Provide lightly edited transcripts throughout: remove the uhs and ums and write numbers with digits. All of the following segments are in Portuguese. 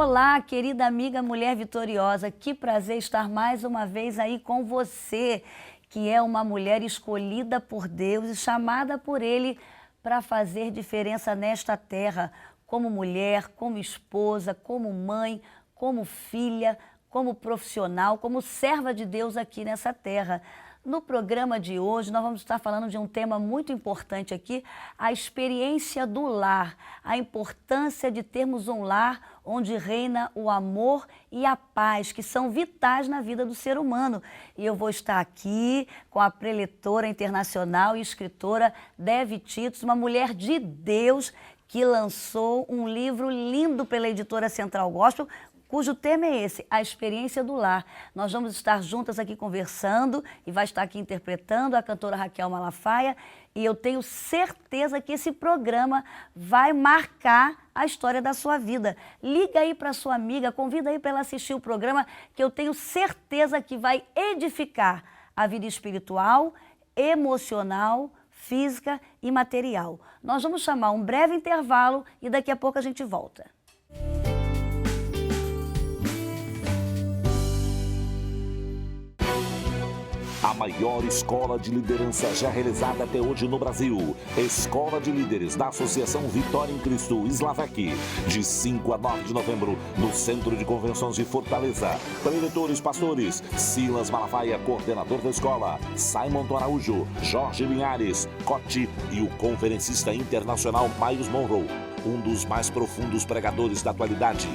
Olá, querida amiga Mulher Vitoriosa, que prazer estar mais uma vez aí com você, que é uma mulher escolhida por Deus e chamada por Ele para fazer diferença nesta terra, como mulher, como esposa, como mãe, como filha, como profissional, como serva de Deus aqui nessa terra. No programa de hoje, nós vamos estar falando de um tema muito importante aqui, a experiência do lar, a importância de termos um lar onde reina o amor e a paz, que são vitais na vida do ser humano. E eu vou estar aqui com a preletora internacional e escritora Devi Titos, uma mulher de Deus que lançou um livro lindo pela editora Central Gospel, cujo tema é esse, a experiência do lar. Nós vamos estar juntas aqui conversando e vai estar aqui interpretando a cantora Raquel Malafaia, e eu tenho certeza que esse programa vai marcar a história da sua vida. Liga aí para sua amiga, convida aí para ela assistir o programa, que eu tenho certeza que vai edificar a vida espiritual, emocional, física e material. Nós vamos chamar um breve intervalo e daqui a pouco a gente volta. A maior escola de liderança já realizada até hoje no Brasil. Escola de Líderes da Associação Vitória em Cristo Slavec, de 5 a 9 de novembro, no Centro de Convenções de Fortaleza. Preletores pastores, Silas Malafaia, coordenador da escola, Simon Araújo, Jorge Linhares, Cote e o conferencista internacional Miles Monroe, um dos mais profundos pregadores da atualidade.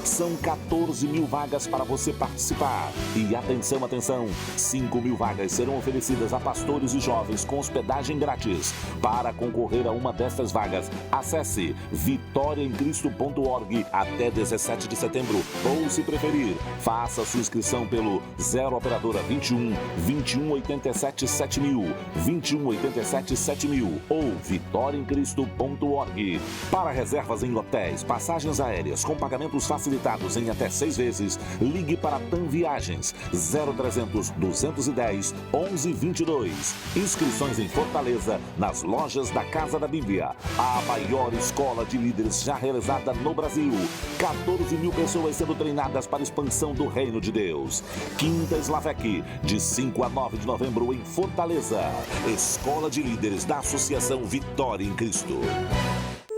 São 14 mil vagas para você participar. E atenção, atenção, 5 mil vagas serão oferecidas a pastores e jovens com hospedagem grátis. Para concorrer a uma destas vagas, acesse vitoriaemcristo.org até 17 de setembro. Ou, se preferir, faça sua inscrição pelo 0 operadora 21 2187 7000, 2187 7000 ou vitoriaemcristo.org. Para reservas em hotéis, passagens aéreas com pagamentos facilitados em até 6 vezes, ligue para TAM Viagens 0300 210 1122. Inscrições em Fortaleza, nas lojas da Casa da Bíblia. A maior escola de líderes já realizada no Brasil. 14 mil pessoas sendo treinadas para a expansão do Reino de Deus. Quinta Slavec, de 5 a 9 de novembro em Fortaleza. Escola de Líderes da Associação Vitória em Cristo.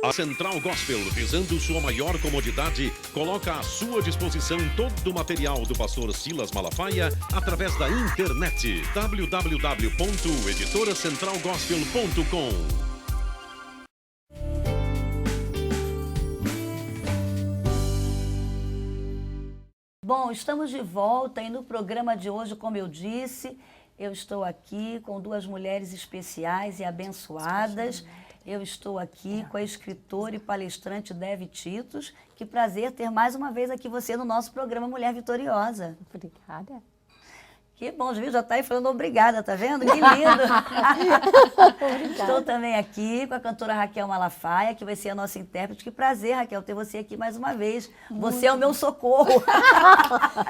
A Central Gospel, visando sua maior comodidade, coloca à sua disposição todo o material do pastor Silas Malafaia através da internet. www.editoracentralgospel.com. Bom, estamos de volta e no programa de hoje, como eu disse, eu estou aqui com duas mulheres especiais e abençoadas. Eu estou aqui com a escritora e palestrante Devi Titos. Que prazer ter mais uma vez aqui você no nosso programa Mulher Vitoriosa. Obrigada. Que bom, viu? Já está aí falando obrigada, tá vendo? Que lindo! Estou também aqui com a cantora Raquel Malafaia, que vai ser a nossa intérprete. Que prazer, Raquel, ter você aqui mais uma vez. Você é o meu socorro.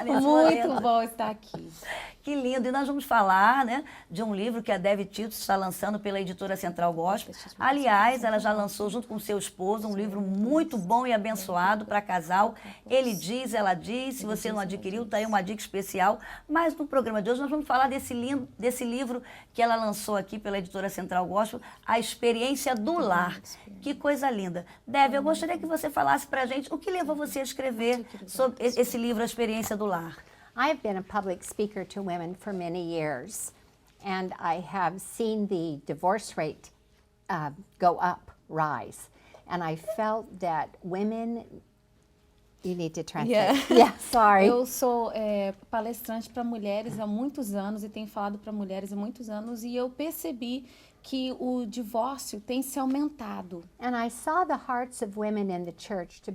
Muito bom estar aqui. Que lindo! E nós vamos falar, né, de um livro que a Devi Titos está lançando pela editora Central Gospel. Aliás, ela já lançou junto com seu esposo um livro muito bom e abençoado para casal. Ele diz, ela diz. Se você não adquiriu, está aí uma dica especial. Mas no programa de hoje nós vamos falar desse livro que ela lançou aqui pela editora Central Gospel, A Experiência do Lar. Que coisa linda. Devi, eu gostaria que você falasse para a gente o que levou você a escrever sobre esse livro, A Experiência do Lar. I have been a public speaker to women for many years, and I have seen the divorce rate go up, rise. And I felt that women... You need to translate. Yeah, sorry. Eu sou palestrante para mulheres há muitos anos e tenho falado para mulheres há muitos anos, e eu percebi que o divórcio tem se aumentado. And I saw the hearts of women in the church to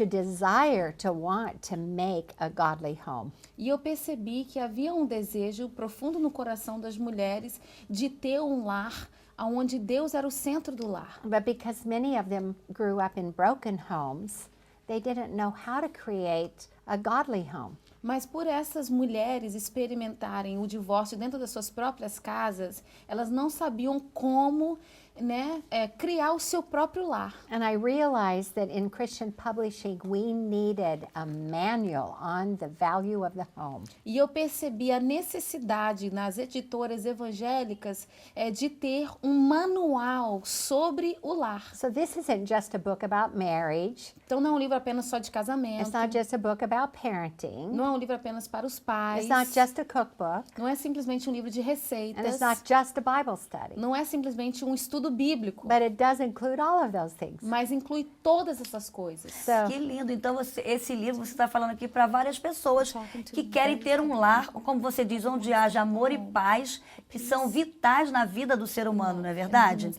desire, to want to make a godly home. E eu percebi que havia um desejo profundo no coração das mulheres de ter um lar onde Deus era o centro do lar. But because many of them grew up in broken homes, they didn't know how to create a godly home. Mas por essas mulheres experimentarem o divórcio dentro das suas próprias casas, elas não sabiam como, né, criar o seu próprio lar. And I realized that in Christian publishing, we needed a manual on the value of the home. E eu percebi a necessidade nas editoras evangélicas de ter um manual sobre o lar. So this isn't just a book about marriage. Então não é um livro apenas só de casamento, It's not just a book about parenting. não é um livro apenas para os pais, It's not just a cookbook. não é simplesmente um livro de And receitas, it's not just a Bible study. não é simplesmente um estudo bíblico, But it does include all of those things. mas inclui todas essas coisas. So Que lindo. Então, esse livro você está falando aqui para várias pessoas que querem ter um lar, como você diz, onde haja amor e paz, que são vitais na vida do ser humano, não é verdade?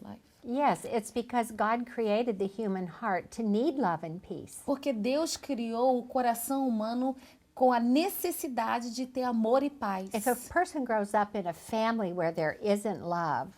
yes, it's because God created the human heart to need love and peace. Porque Deus criou o coração humano com a necessidade de ter amor e paz. If a person grows up in a family where there isn't love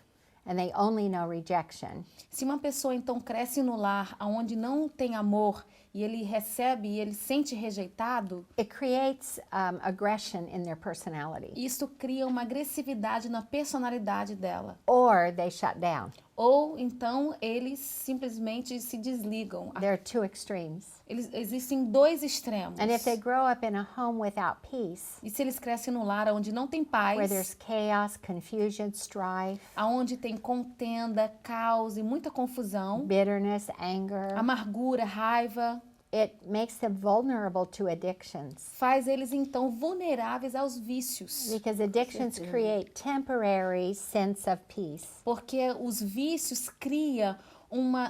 and they only know rejection, Se uma pessoa então cresce no lar onde não tem amor e ele recebe e ele sente rejeitado, it creates aggression in their personality. isso cria uma agressividade na personalidade dela. Or they shut down. Ou então eles simplesmente se desligam. There are two extremes. Existem dois extremos. And if they grow up in a home without peace, E se eles crescem no lar onde não tem where there's paz, chaos, confusion, strife, aonde tem contenda, caos e muita confusão, bitterness, anger, amargura, raiva, it makes them vulnerable to addictions. faz eles então vulneráveis aos vícios. Because addictions create temporary sense of peace. Porque os vícios criam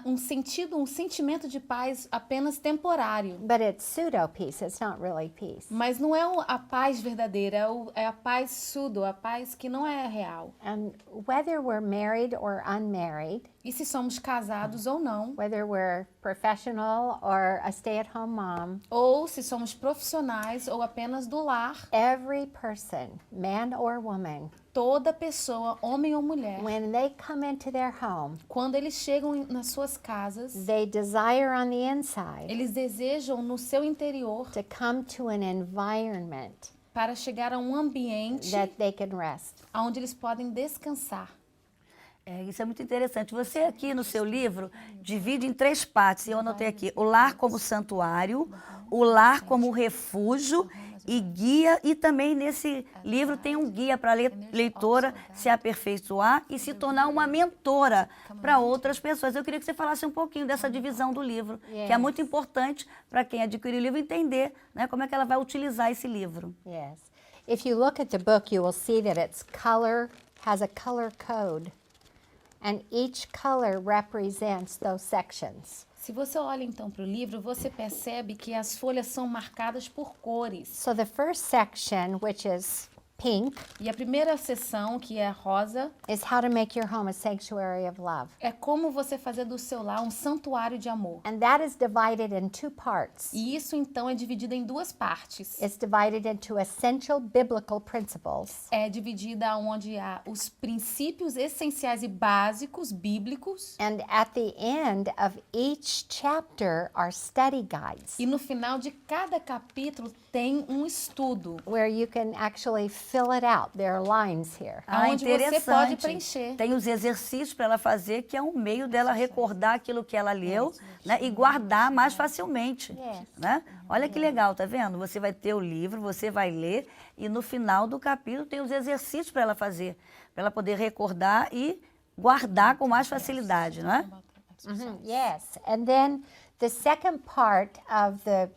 um sentimento de paz apenas temporário. But it's pseudo peace, it's not really peace. Mas não é a paz verdadeira, é a paz pseudo, a paz que não é real. And whether we're married or unmarried, E se somos casados ou não, whether we're professional or a stay-at-home mom, ou se somos profissionais ou apenas do lar, every person, man or woman, toda pessoa, homem ou mulher, when they come into their home, quando eles chegam nas suas casas, they desire on the inside eles desejam no seu interior to come to an environment para chegar a um ambiente that they can rest. onde eles podem descansar. Isso é muito interessante. Você aqui no seu livro divide em 3 partes. Eu anotei aqui: o lar como santuário, o lar como refúgio e guia. E também nesse livro tem um guia para a leitora se aperfeiçoar e se tornar uma mentora para outras pessoas. Eu queria que você falasse um pouquinho dessa divisão do livro, que é muito importante para quem adquire o livro entender, né, como é que ela vai utilizar esse livro. Yes. If you look at the book, you will see that has a color code. And each color represents those sections. Se você olha então para o livro, você percebe que as folhas são marcadas por cores. So the first section, which is pink, E a primeira seção, que é rosa, is how to make your home a sanctuary of love. é como você fazer do seu lar um santuário de amor. And that is divided in 2 parts. E isso então é dividido em 2 partes. It's divided into essential biblical principles É dividida onde há os princípios essenciais e básicos bíblicos. and at the end of each chapter are study guides E no final de cada capítulo tem um estudo, where you can actually fill it out. There are lines here. onde você pode preencher. Tem os exercícios para ela fazer, que é um meio dela recordar aquilo que ela leu, né, e guardar mais facilmente. Né? Olha que legal, tá vendo? Você vai ter o livro, você vai ler, e no final do capítulo tem os exercícios para ela fazer, para ela poder recordar e guardar com mais facilidade, não é? Yes. And then the second part of the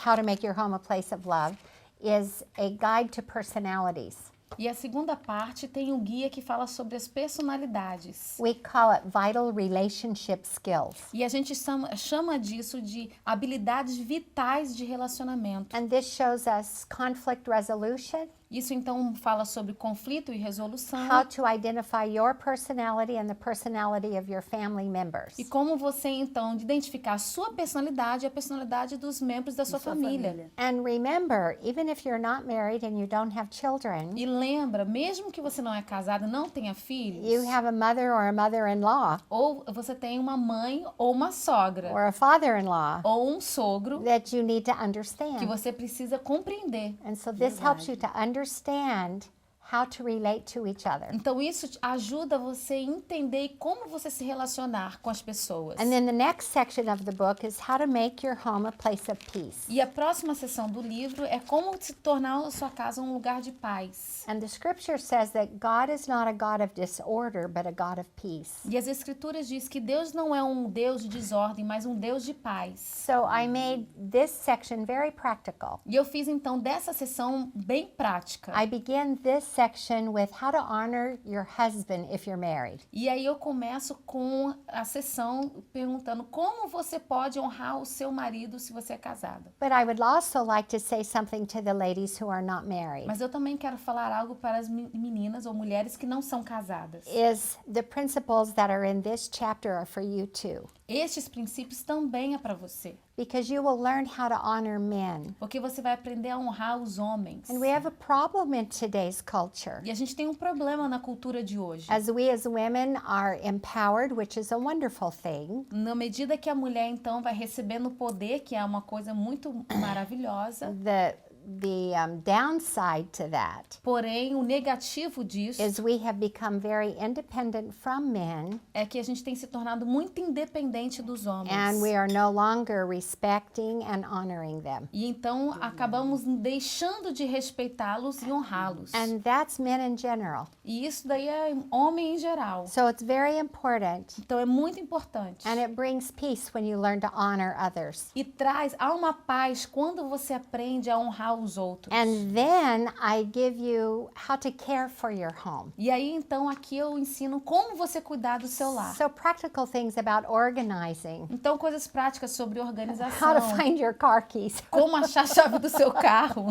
how to make your home a place of love is a guide to personalities. E a segunda parte tem o guia que fala sobre as personalidades. We call it vital relationship skills. E a gente chama disso de habilidades vitais de relacionamento. And this shows us conflict resolution, Isso então fala sobre conflito e resolução. how to identify your personality and the personality of your family members. E como você então identificar a sua personalidade e a personalidade dos membros da sua família. And remember, even if you're not married and you don't have children, E lembra, mesmo que você não é casado, não tenha filhos, you have a mother or a mother-in-law ou você tem uma mãe ou uma sogra, or a father-in-law ou um sogro that you need to que understand. você precisa compreender. And so this helps you to understand how to relate to each other. Então isso ajuda você a entender como você se relacionar com as pessoas. And then the next section of the book is how to make your home a place of peace. E a próxima seção do livro é como se tornar a sua casa um lugar de paz. And the scripture says that God is not a God of disorder, but a God of peace. E as escrituras diz que Deus não é um Deus de desordem, mas um Deus de paz. So I made this section very practical. E eu fiz então dessa sessão bem prática. I begin this section with how to honor your husband if you're married. E aí eu começo com a sessão perguntando como você pode honrar o seu marido se você é casada. But I would also like to say something to the ladies who are not married. Mas eu também quero falar algo para as meninas ou mulheres que não são casadas. Is the principles that are in this chapter are for you too. Estes princípios também é para você, Because you will learn how to honor men. porque você vai aprender a honrar os homens. And we have a problem in today's culture. E a gente tem um problema na cultura de hoje. As we as women are empowered, which is a wonderful thing, Na medida que a mulher então vai recebendo poder, que é uma coisa muito maravilhosa, the downside to that porém o negativo disso is we have become very independent from men, é que a gente tem se tornado muito independente dos homens. and we are no longer respecting and honoring them. E então acabamos deixando de respeitá-los e honrá-los. And that's men in general. E isso daí é homem em geral. So it's very important, Então é muito importante. and it brings peace when you learn to honor others. E há uma paz quando você aprende a honrar os outros. And then I give you how to care for your home. E aí então aqui eu ensino como você cuidar do seu lar. So practical things about organizing, Então coisas práticas sobre how to organização. find your car keys, Como achar a chave do seu carro.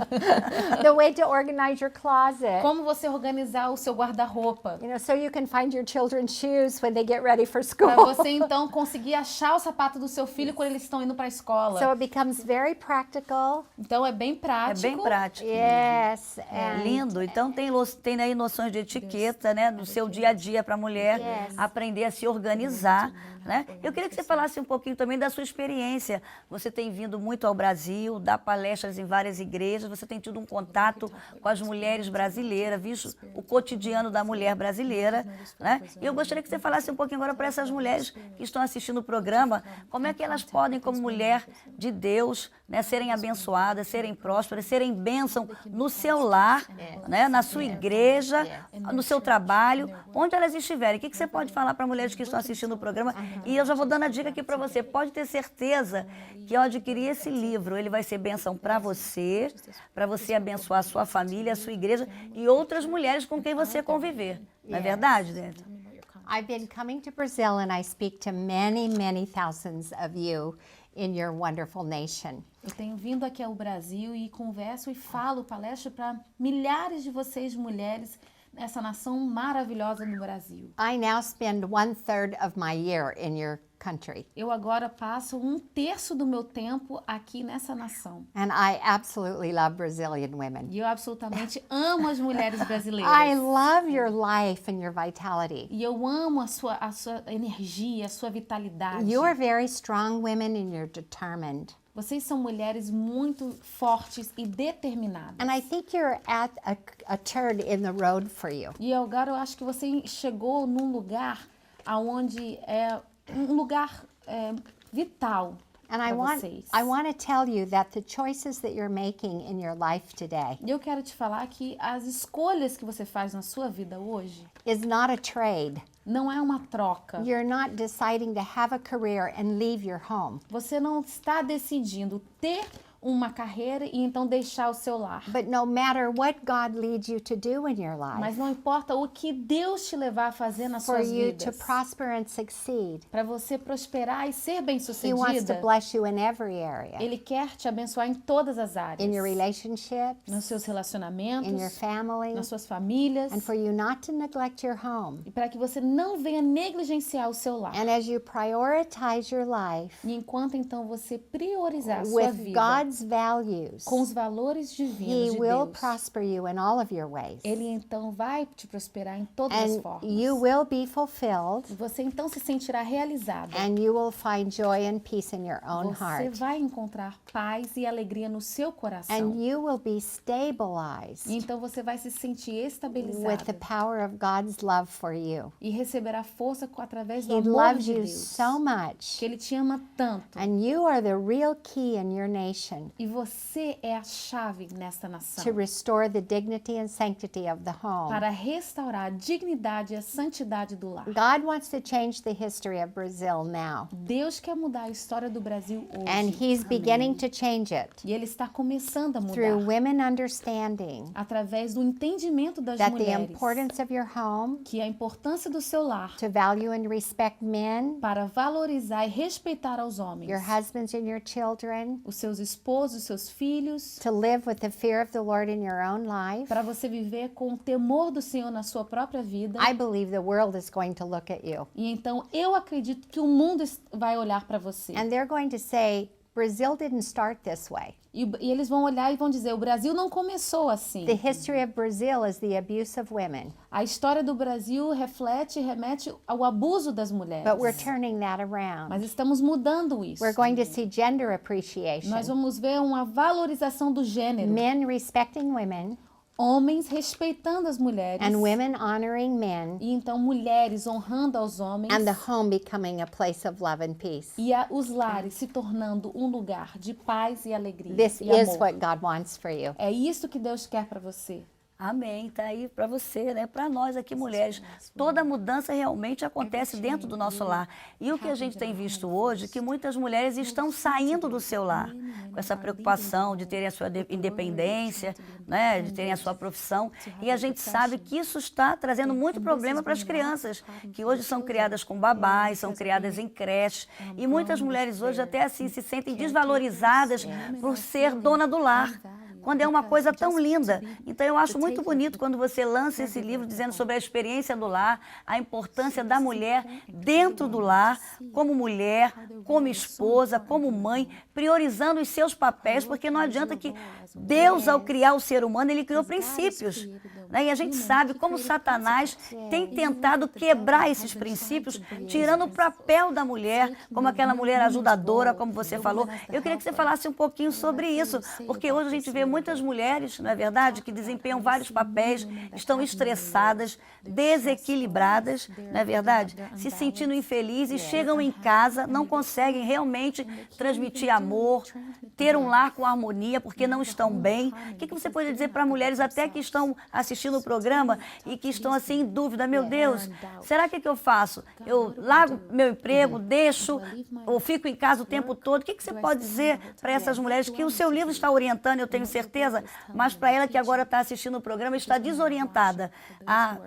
the way to organize your closet. Como você organizar o seu guarda-roupa. You know, so you can find your children's shoes when they get ready for Para school. você então conseguir achar o sapato do seu filho quando eles estão indo para a escola. So it becomes very practical. Então é bem É prático. bem prático. Yes, É and lindo. Então tem aí noções de etiqueta, né, do seu dia a dia para a mulher Yes. aprender a se organizar, né? Eu queria que você falasse um pouquinho também da sua experiência. Você tem vindo muito ao Brasil, dá palestras em várias igrejas, você tem tido um contato com as mulheres brasileiras, visto o cotidiano da mulher brasileira, né? E eu gostaria que você falasse um pouquinho agora para essas mulheres que estão assistindo o programa, como é que elas podem, como mulher de Deus, né, serem abençoadas, serem prósperas, serem bênção no seu lar, né, na sua igreja, no seu trabalho, onde elas estiverem. O que você pode falar para mulheres que estão assistindo o programa? E eu já vou dando a dica aqui para você. Pode ter certeza que ao adquirir esse livro, ele vai ser bênção para você abençoar a sua família, a sua igreja e outras mulheres com quem você conviver. Não é verdade, Débora? I've been coming to Brazil, and I speak to many, many thousands of you in your wonderful nation. Eu tenho vindo aqui ao Brasil e converso e falo palestra para milhares de vocês mulheres nessa nação maravilhosa no Brasil. I now spend 1/3 of my year in your country, Eu agora passo 1/3 do meu tempo aqui nessa nação. and I absolutely love Brazilian women. E eu absolutamente amo as mulheres brasileiras. I love your life and your vitality. E eu amo a sua energia, a sua vitalidade. You are very strong women, and you're determined. Vocês são mulheres muito fortes e determinadas. And I think you're at a turn in the road for you. E agora eu acho que você chegou num lugar aonde é um lugar vital And I para vocês. want to tell you that the choices that you're making in your life today E eu quero te falar que as escolhas que você faz na sua vida hoje is not a trade. não é uma troca. You're not deciding to have a career and leave your home. Você não está decidindo ter uma carreira e então deixar o seu lar. But no matter what God leads you to do in your Mas life, não importa o que Deus te levar a fazer nas for suas you to vidas. prosper and succeed, Para você prosperar e ser He wants to bem-sucedida, bless you in every area. Ele quer te abençoar em todas as áreas. In your relationships, Nos seus relacionamentos, in your family, nas suas famílias. and for you not to neglect your home. E para que você não venha negligenciar o seu lar. And as you prioritize your life E enquanto então você priorizar a sua with vida God's values, com os valores He divinos de will Deus, prosper you in all of your ways. Ele então vai te prosperar em todas as And formas. you will be fulfilled, E você então se sentirá realizada. and you will find joy and peace in your own Você heart. vai encontrar paz e alegria no seu coração. And you will be stabilized E então você vai se sentir with the estabilizada power of God's love for you. e receberá força através do He amor loves de you Deus. so much, Que Ele te ama tanto. and you are the real key in your nation E você é a chave nesta nação to restore the dignity and sanctity of the home. para restaurar a dignidade e a santidade do lar. God wants to change the history of Brazil now, Deus quer mudar a história do Brasil hoje. and He's beginning to change it E Ele está começando a through mudar women understanding através do entendimento das that the mulheres. importance of your home Que a importância do seu lar to value and respect men, para valorizar e respeitar aos homens, your husbands and your children, os seus esposos, os seus filhos, to live with the fear of the Lord in your own life. para você viver com o temor do Senhor na sua própria vida. I believe the world is going to look at you, E então eu acredito que o mundo vai olhar para você. and they're going to say, Brazil didn't start this way. E eles vão olhar e vão dizer, o Brasil não começou assim. The history of Brazil is the abuse of women, A história do Brasil reflete e remete ao abuso das mulheres. but we're turning that around. Mas estamos mudando isso. We're going to see gender appreciation, Nós vamos ver uma valorização do gênero. men respecting women, Homens respeitando as mulheres. and women honoring men, E então mulheres honrando aos homens. and the home becoming a place of love and peace. E os lares se tornando um lugar de paz e alegria. This e is amor. what God wants for you. É isso que Deus quer para você. Amém. Tá aí para você, né? Para nós aqui, mulheres. Toda mudança realmente acontece dentro do nosso lar. E o que a gente tem visto hoje, que muitas mulheres estão saindo do seu lar com essa preocupação de terem a sua independência, né? De terem a sua profissão. E a gente sabe que isso está trazendo muito problema para as crianças, que hoje são criadas com babás, são criadas em creche. E muitas mulheres hoje até assim se sentem desvalorizadas por ser dona do lar, quando é uma coisa tão linda. Então eu acho muito bonito quando você lança esse livro dizendo sobre a experiência do lar, a importância da mulher dentro do lar, como mulher, como esposa, como mãe, priorizando os seus papéis, porque não adianta que Deus, ao criar o ser humano, Ele criou princípios, né? E a gente sabe como Satanás tem tentado quebrar esses princípios, tirando o papel da mulher, como aquela mulher ajudadora, como você falou. Eu queria que você falasse um pouquinho sobre isso, porque hoje a gente vê muitas mulheres, não é verdade, que desempenham vários papéis, estão estressadas, desequilibradas, não é verdade? Se sentindo infelizes, chegam em casa, não conseguem realmente transmitir amor, ter um lar com harmonia, porque não estão bem. O que você pode dizer para mulheres até que estão assistindo o programa e que estão assim em dúvida? Meu Deus, será que eu faço? Eu largo meu emprego, deixo, ou fico em casa o tempo todo? O que você pode dizer para essas mulheres que o seu livro está orientando, eu tenho certeza, mas para ela que agora está assistindo o programa está desorientada.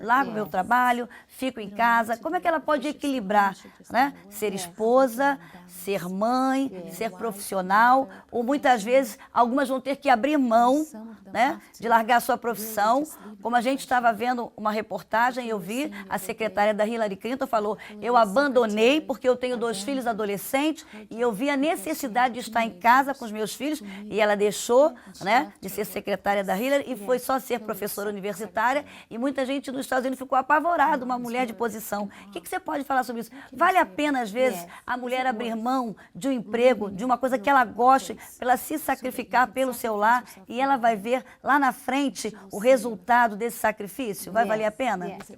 Largo meu trabalho, fico em casa. Como é que ela pode equilibrar, né? Ser esposa, ser mãe, ser profissional, ou muitas vezes algumas vão ter que abrir mão, né, de largar a sua profissão. Como a gente estava vendo uma reportagem, eu vi, a secretária da Hillary Clinton falou, eu abandonei porque eu tenho 2 filhos adolescentes e eu vi a necessidade de estar em casa com os meus filhos, e ela deixou, né, de ser secretária da Hillary e foi só ser professora universitária, e muita gente nos Estados Unidos ficou apavorada, uma mulher de posição. O que você pode falar sobre isso? Vale a pena, às vezes, a mulher abrir mão de um emprego, de uma coisa que ela goste, para ela se sacrificar pelo seu lar, e ela vai ver lá na frente o resultado desse sacrifício? Vai valer a pena? Yes.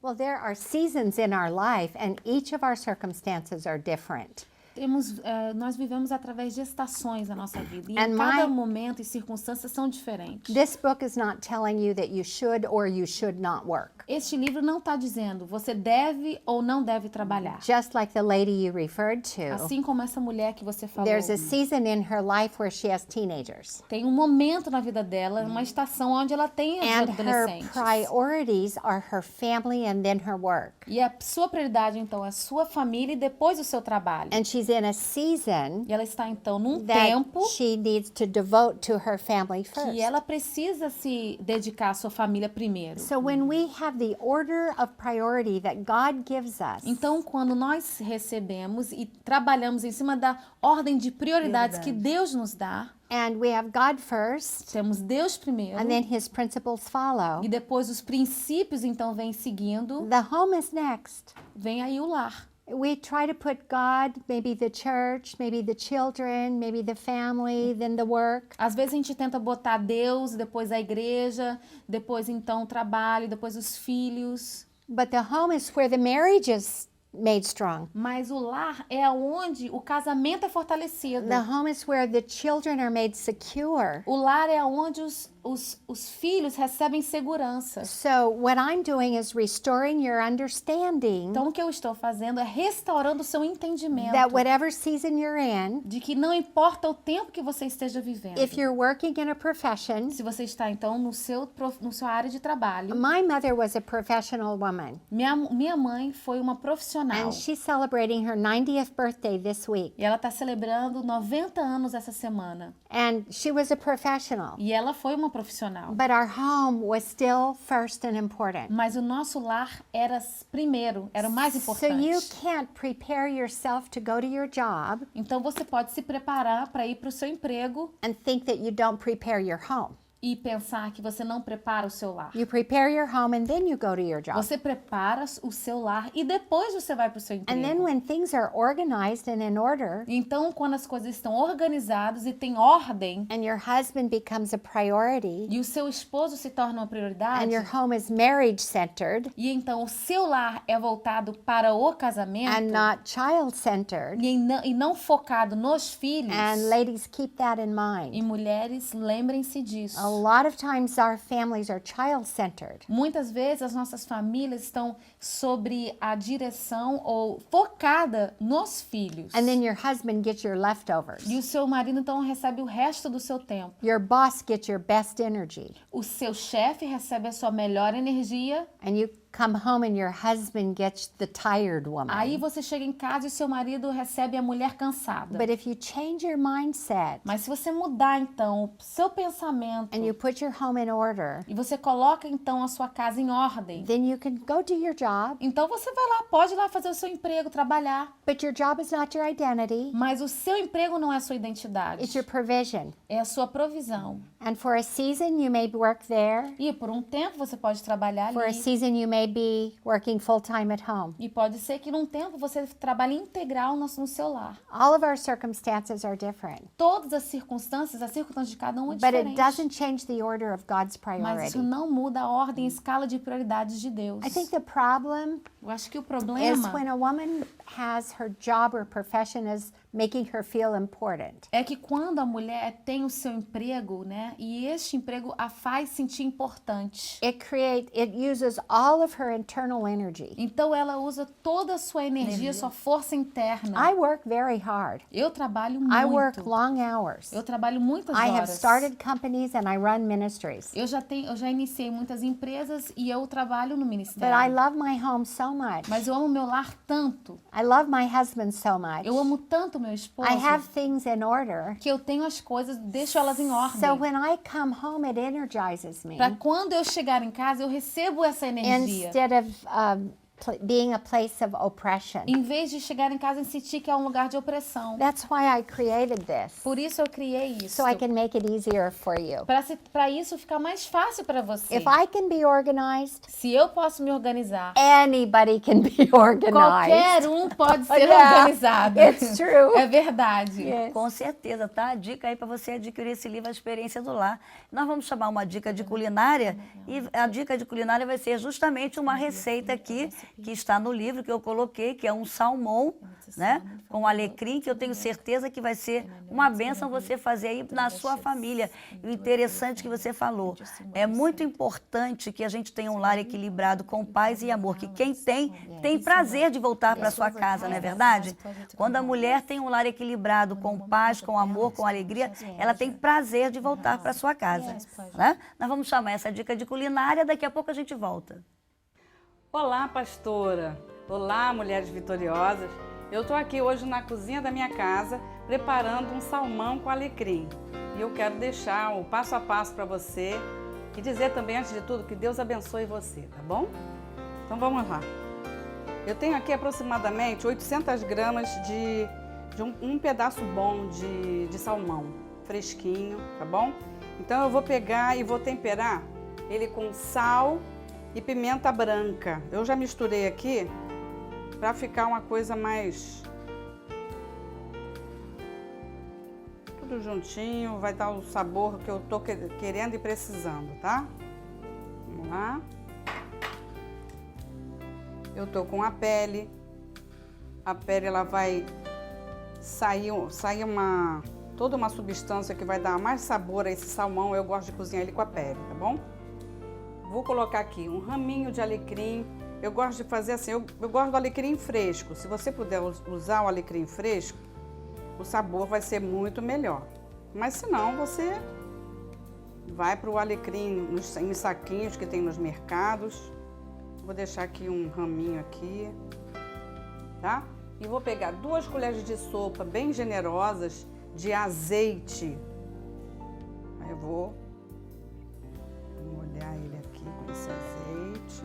Well, there are seasons in our life, and each of our circumstances are different. nós vivemos através de estações na nossa vida. E And em cada my- momento e circunstâncias são diferentes. This book is not telling you that you should or you should not work. Este livro não está dizendo você deve ou não deve trabalhar. Just like the lady you referred to, Assim como essa mulher que você falou. there's a season in her life where she has teenagers. Tem um momento na vida dela, uma estação onde ela tem os And her adolescentes. priorities are her family and then her work. E a sua prioridade, então, é a sua família e depois o seu trabalho. And she's in a season E ela está, então, num that tempo she needs to devote to her family first. que ela precisa se dedicar à sua família primeiro. So when we have the order of priority that God gives us, Então, quando nós recebemos e trabalhamos em cima da ordem de prioridades que Deus nos dá, and we have God first, temos Deus primeiro and then His principles follow, e depois os princípios, então, vêm seguindo, the home is next. vem aí o lar. We try to put God, maybe the church, maybe the children, maybe the family, then the work. Às vezes a gente tenta botar Deus, depois a igreja, depois então o trabalho, depois os filhos. But the home is where the marriage is made strong. Mas o lar é onde o casamento é fortalecido. The home is where the children are made secure. O lar é onde os filhos recebem segurança. So what I'm doing is restoring your understanding Então o que eu estou fazendo é restaurando o seu entendimento that whatever season you're in, de que não importa o tempo que você esteja vivendo. if you're working in a profession, Se você está então no sua área de trabalho. my mother was a professional woman, Minha mãe foi uma profissional. and she's celebrating her 90th birthday this week. E ela está celebrando 90 anos essa semana. And she was a professional. E ela foi uma profissional. But our home was still first and important. Mas o nosso lar era primeiro, era o mais So importante. you can't prepare yourself to go to your job Então você pode se preparar para ir para o seu emprego and think that you don't prepare your home. e pensar que você não prepara o seu lar. You prepare your home and then you go to your job. Você prepara o seu lar e depois você vai para o seu And then emprego. when things are organized and in order, Então, quando as coisas estão organizadas e tem ordem and your husband becomes a priority, e o seu esposo se torna uma prioridade, and your home is marriage centered e então o seu lar é voltado para o and casamento not child centered, e não focado nos filhos. and ladies, keep that in E mind. mulheres, lembrem-se disso. A lot of times our families are child centered. Muitas vezes as nossas famílias estão sobre a direção ou focada nos filhos. And then your husband gets your leftovers. E o seu marido então recebe o resto do seu tempo. Your boss gets your best energy. O seu chefe recebe a sua melhor energia. And you come home and your husband gets the tired woman. Aí você chega em casa e o seu marido recebe a mulher cansada. But if you change your mindset Mas se você mudar então o seu pensamento and you put your home in order, e você coloca então a sua casa em ordem, then you can go do your job, então você vai lá, pode ir lá fazer o seu emprego, trabalhar. but your job is not your identity, Mas o seu emprego não é a sua identidade, it's your provision. é a sua provisão. And for a season you may work there, E por um tempo você pode trabalhar for a ali. season you may be working full-time at home. E pode ser que num tempo você trabalhe integral no seu lar. All of our circumstances are different, Todas as circunstâncias de cada um é but it diferente. doesn't change the order of God's Mas priority. isso não muda a ordem e escala de prioridades de Deus. I think the problem Eu acho que o is problema when a woman has her job or profession as making her feel important. é que quando a mulher tem o seu emprego, né, e este emprego a faz sentir importante. It uses all of her internal energy. Então ela usa toda a sua energia, sua força interna. I work very hard. Eu trabalho I work muito. long hours. Eu trabalho muitas I have horas. started companies and I run ministries. Eu já iniciei muitas empresas e eu trabalho no But I ministério. love my home so much. Mas eu amo meu lar tanto. I love my husband so much. Eu amo tanto meu esposo I have things in order. que eu tenho as coisas, deixo elas em ordem. So when I come home, it energizes me. Para quando eu chegar em casa, eu recebo essa energia. Instead of being a place of oppression. Em vez de chegar em casa e sentir que é um lugar de opressão. That's why I created this. Por isso eu criei isso. So I can make it easier for you. Para isso ficar mais fácil para você. If I can be organized, Se eu posso me organizar, anybody can be organized. qualquer um pode ser Yeah, organizado. it's true. É verdade. Yes. Com certeza, tá? A dica aí para você adquirir esse livro, A Experiência do Lar. Nós vamos chamar uma dica de culinária e a dica de culinária vai ser justamente uma receita aqui que está no livro que eu coloquei, que é um salmão, né, com alecrim, que eu tenho certeza que vai ser uma bênção você fazer aí na sua família. E o interessante que você falou, é muito importante que a gente tenha um lar equilibrado com paz e amor, que quem tem prazer de voltar para sua casa, não é verdade? Quando a mulher tem um lar equilibrado com paz, com amor, com alegria, ela tem prazer de voltar para sua casa, né? Nós vamos chamar essa dica de culinária, daqui a pouco a gente volta. Olá, pastora! Olá, mulheres vitoriosas! Eu estou aqui hoje na cozinha da minha casa preparando um salmão com alecrim. E eu quero deixar o passo a passo para você e dizer também, antes de tudo, que Deus abençoe você, tá bom? Então vamos lá. Eu tenho aqui aproximadamente 800 gramas de um pedaço bom de salmão, fresquinho, tá bom? Então eu vou pegar e vou temperar ele com sal e pimenta branca. Eu já misturei aqui para ficar uma coisa mais... tudo juntinho, vai dar o sabor que eu tô querendo e precisando, tá? Vamos lá. Eu tô com a pele. A pele, ela vai sair toda uma substância que vai dar mais sabor a esse salmão. Eu gosto de cozinhar ele com a pele, tá bom? Vou colocar aqui um raminho de alecrim. Eu gosto de fazer assim, eu gosto do alecrim fresco. Se você puder usar o alecrim fresco, o sabor vai ser muito melhor. Mas se não, você vai para o alecrim em saquinhos que tem nos mercados. Vou deixar aqui um raminho aqui, tá? E vou pegar 2 colheres de sopa bem generosas de azeite. Aí eu vou molhar ele aqui com esse azeite.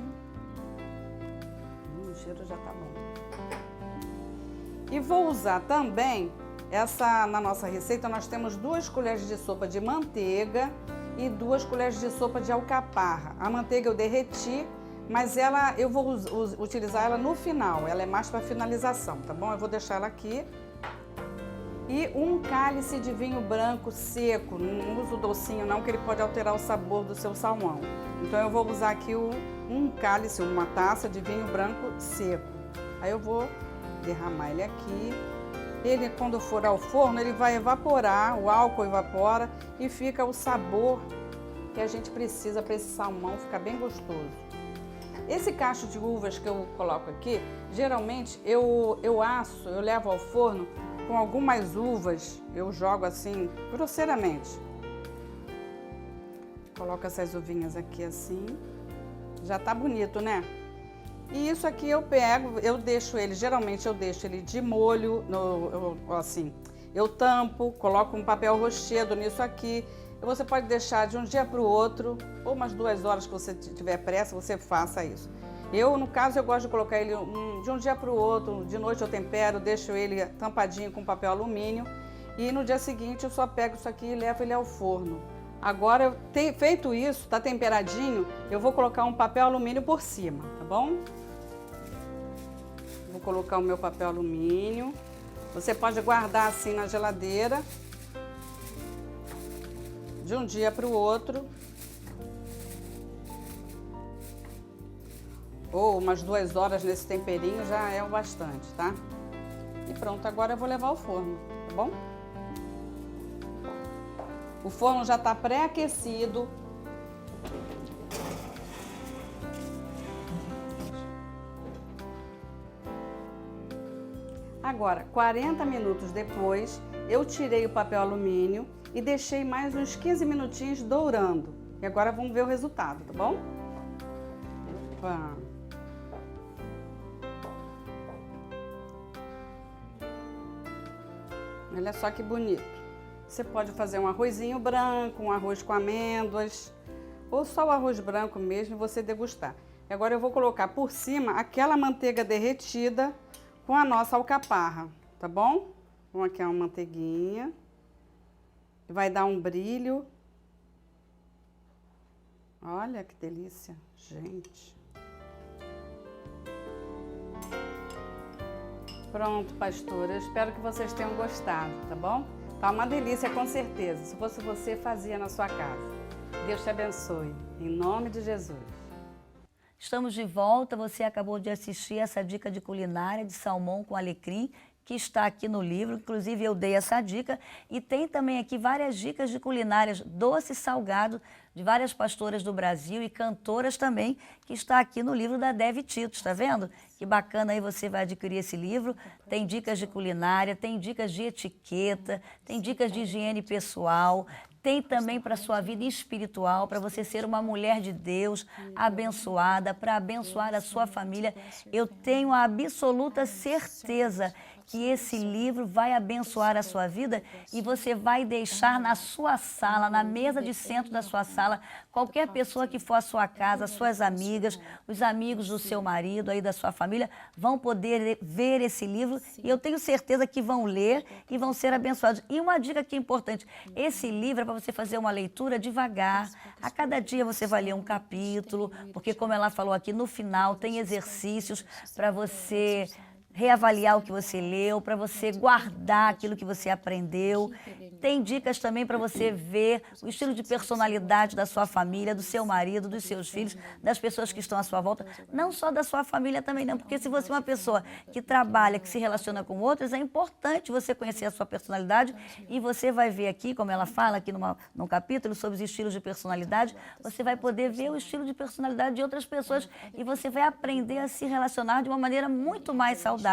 O cheiro já tá bom. E vou usar também, na nossa receita nós temos 2 colheres de sopa de manteiga e 2 colheres de sopa de alcaparra. A manteiga eu derreti, mas eu vou utilizar ela no final, ela é mais para finalização, tá bom? Eu vou deixar ela aqui. E 1 cálice de vinho branco seco, não uso docinho não, que ele pode alterar o sabor do seu salmão. Então eu vou usar aqui 1 cálice, uma taça de vinho branco seco. Aí eu vou derramar ele aqui. Ele, quando for ao forno, ele vai evaporar, o álcool evapora e fica o sabor que a gente precisa para esse salmão ficar bem gostoso. Esse cacho de uvas que eu coloco aqui, geralmente eu asso, eu levo ao forno com algumas uvas, eu jogo assim, grosseiramente. Coloco essas uvinhas aqui assim, já tá bonito, né? E isso aqui eu pego, eu deixo ele, geralmente eu deixo ele de molho, assim, eu tampo, coloco um papel rochedo nisso aqui. Você pode deixar de um dia para o outro, ou umas 2 horas que você tiver pressa, você faça isso. No caso, eu gosto de colocar ele de um dia para o outro, de noite eu tempero, deixo ele tampadinho com papel alumínio e no dia seguinte eu só pego isso aqui e levo ele ao forno. Agora, feito isso, tá temperadinho, eu vou colocar um papel alumínio por cima, tá bom? Vou colocar o meu papel alumínio. Você pode guardar assim na geladeira, de um dia para o outro, ou umas 2 horas nesse temperinho já é o bastante, tá? E pronto, agora eu vou levar ao forno, tá bom? O forno já está pré-aquecido. Agora, 40 minutos depois, eu tirei o papel alumínio e deixei mais uns 15 minutinhos dourando. E agora vamos ver o resultado, tá bom? Opa. Olha só que bonito. Você pode fazer um arrozinho branco, um arroz com amêndoas, ou só o arroz branco mesmo, você degustar. E agora eu vou colocar por cima aquela manteiga derretida com a nossa alcaparra, tá bom? Vamos aqui uma manteiguinha. Vai dar um brilho. Olha que delícia, gente. Pronto, pastora. Eu espero que vocês tenham gostado, tá bom? Tá uma delícia, com certeza. Se fosse você, fazia na sua casa. Deus te abençoe. Em nome de Jesus. Estamos de volta. Você acabou de assistir essa dica de culinária de salmão com alecrim, que está aqui no livro. Inclusive, eu dei essa dica. E tem também aqui várias dicas de culinárias doce e salgado de várias pastoras do Brasil e cantoras também, que está aqui no livro da Dev Tito, está vendo? Que bacana, aí você vai adquirir esse livro. Tem dicas de culinária, tem dicas de etiqueta, tem dicas de higiene pessoal, tem também para a sua vida espiritual, para você ser uma mulher de Deus, abençoada, para abençoar a sua família. Eu tenho a absoluta certeza que esse livro vai abençoar a sua vida e você vai deixar na sua sala, na mesa de centro da sua sala, qualquer pessoa que for à sua casa, suas amigas, os amigos do seu marido, aí da sua família, vão poder ver esse livro e eu tenho certeza que vão ler e vão ser abençoados. E uma dica que é importante, esse livro é para você fazer uma leitura devagar, a cada dia você vai ler um capítulo, porque como ela falou aqui, no final tem exercícios para você reavaliar o que você leu, para você guardar aquilo que você aprendeu. Tem dicas também para você ver o estilo de personalidade da sua família, do seu marido, dos seus filhos, das pessoas que estão à sua volta. Não só da sua família também não, porque se você é uma pessoa que trabalha, que se relaciona com outros, é importante você conhecer a sua personalidade e você vai ver aqui, como ela fala aqui num capítulo sobre os estilos de personalidade, você vai poder ver o estilo de personalidade de outras pessoas e você vai aprender a se relacionar de uma maneira muito mais saudável.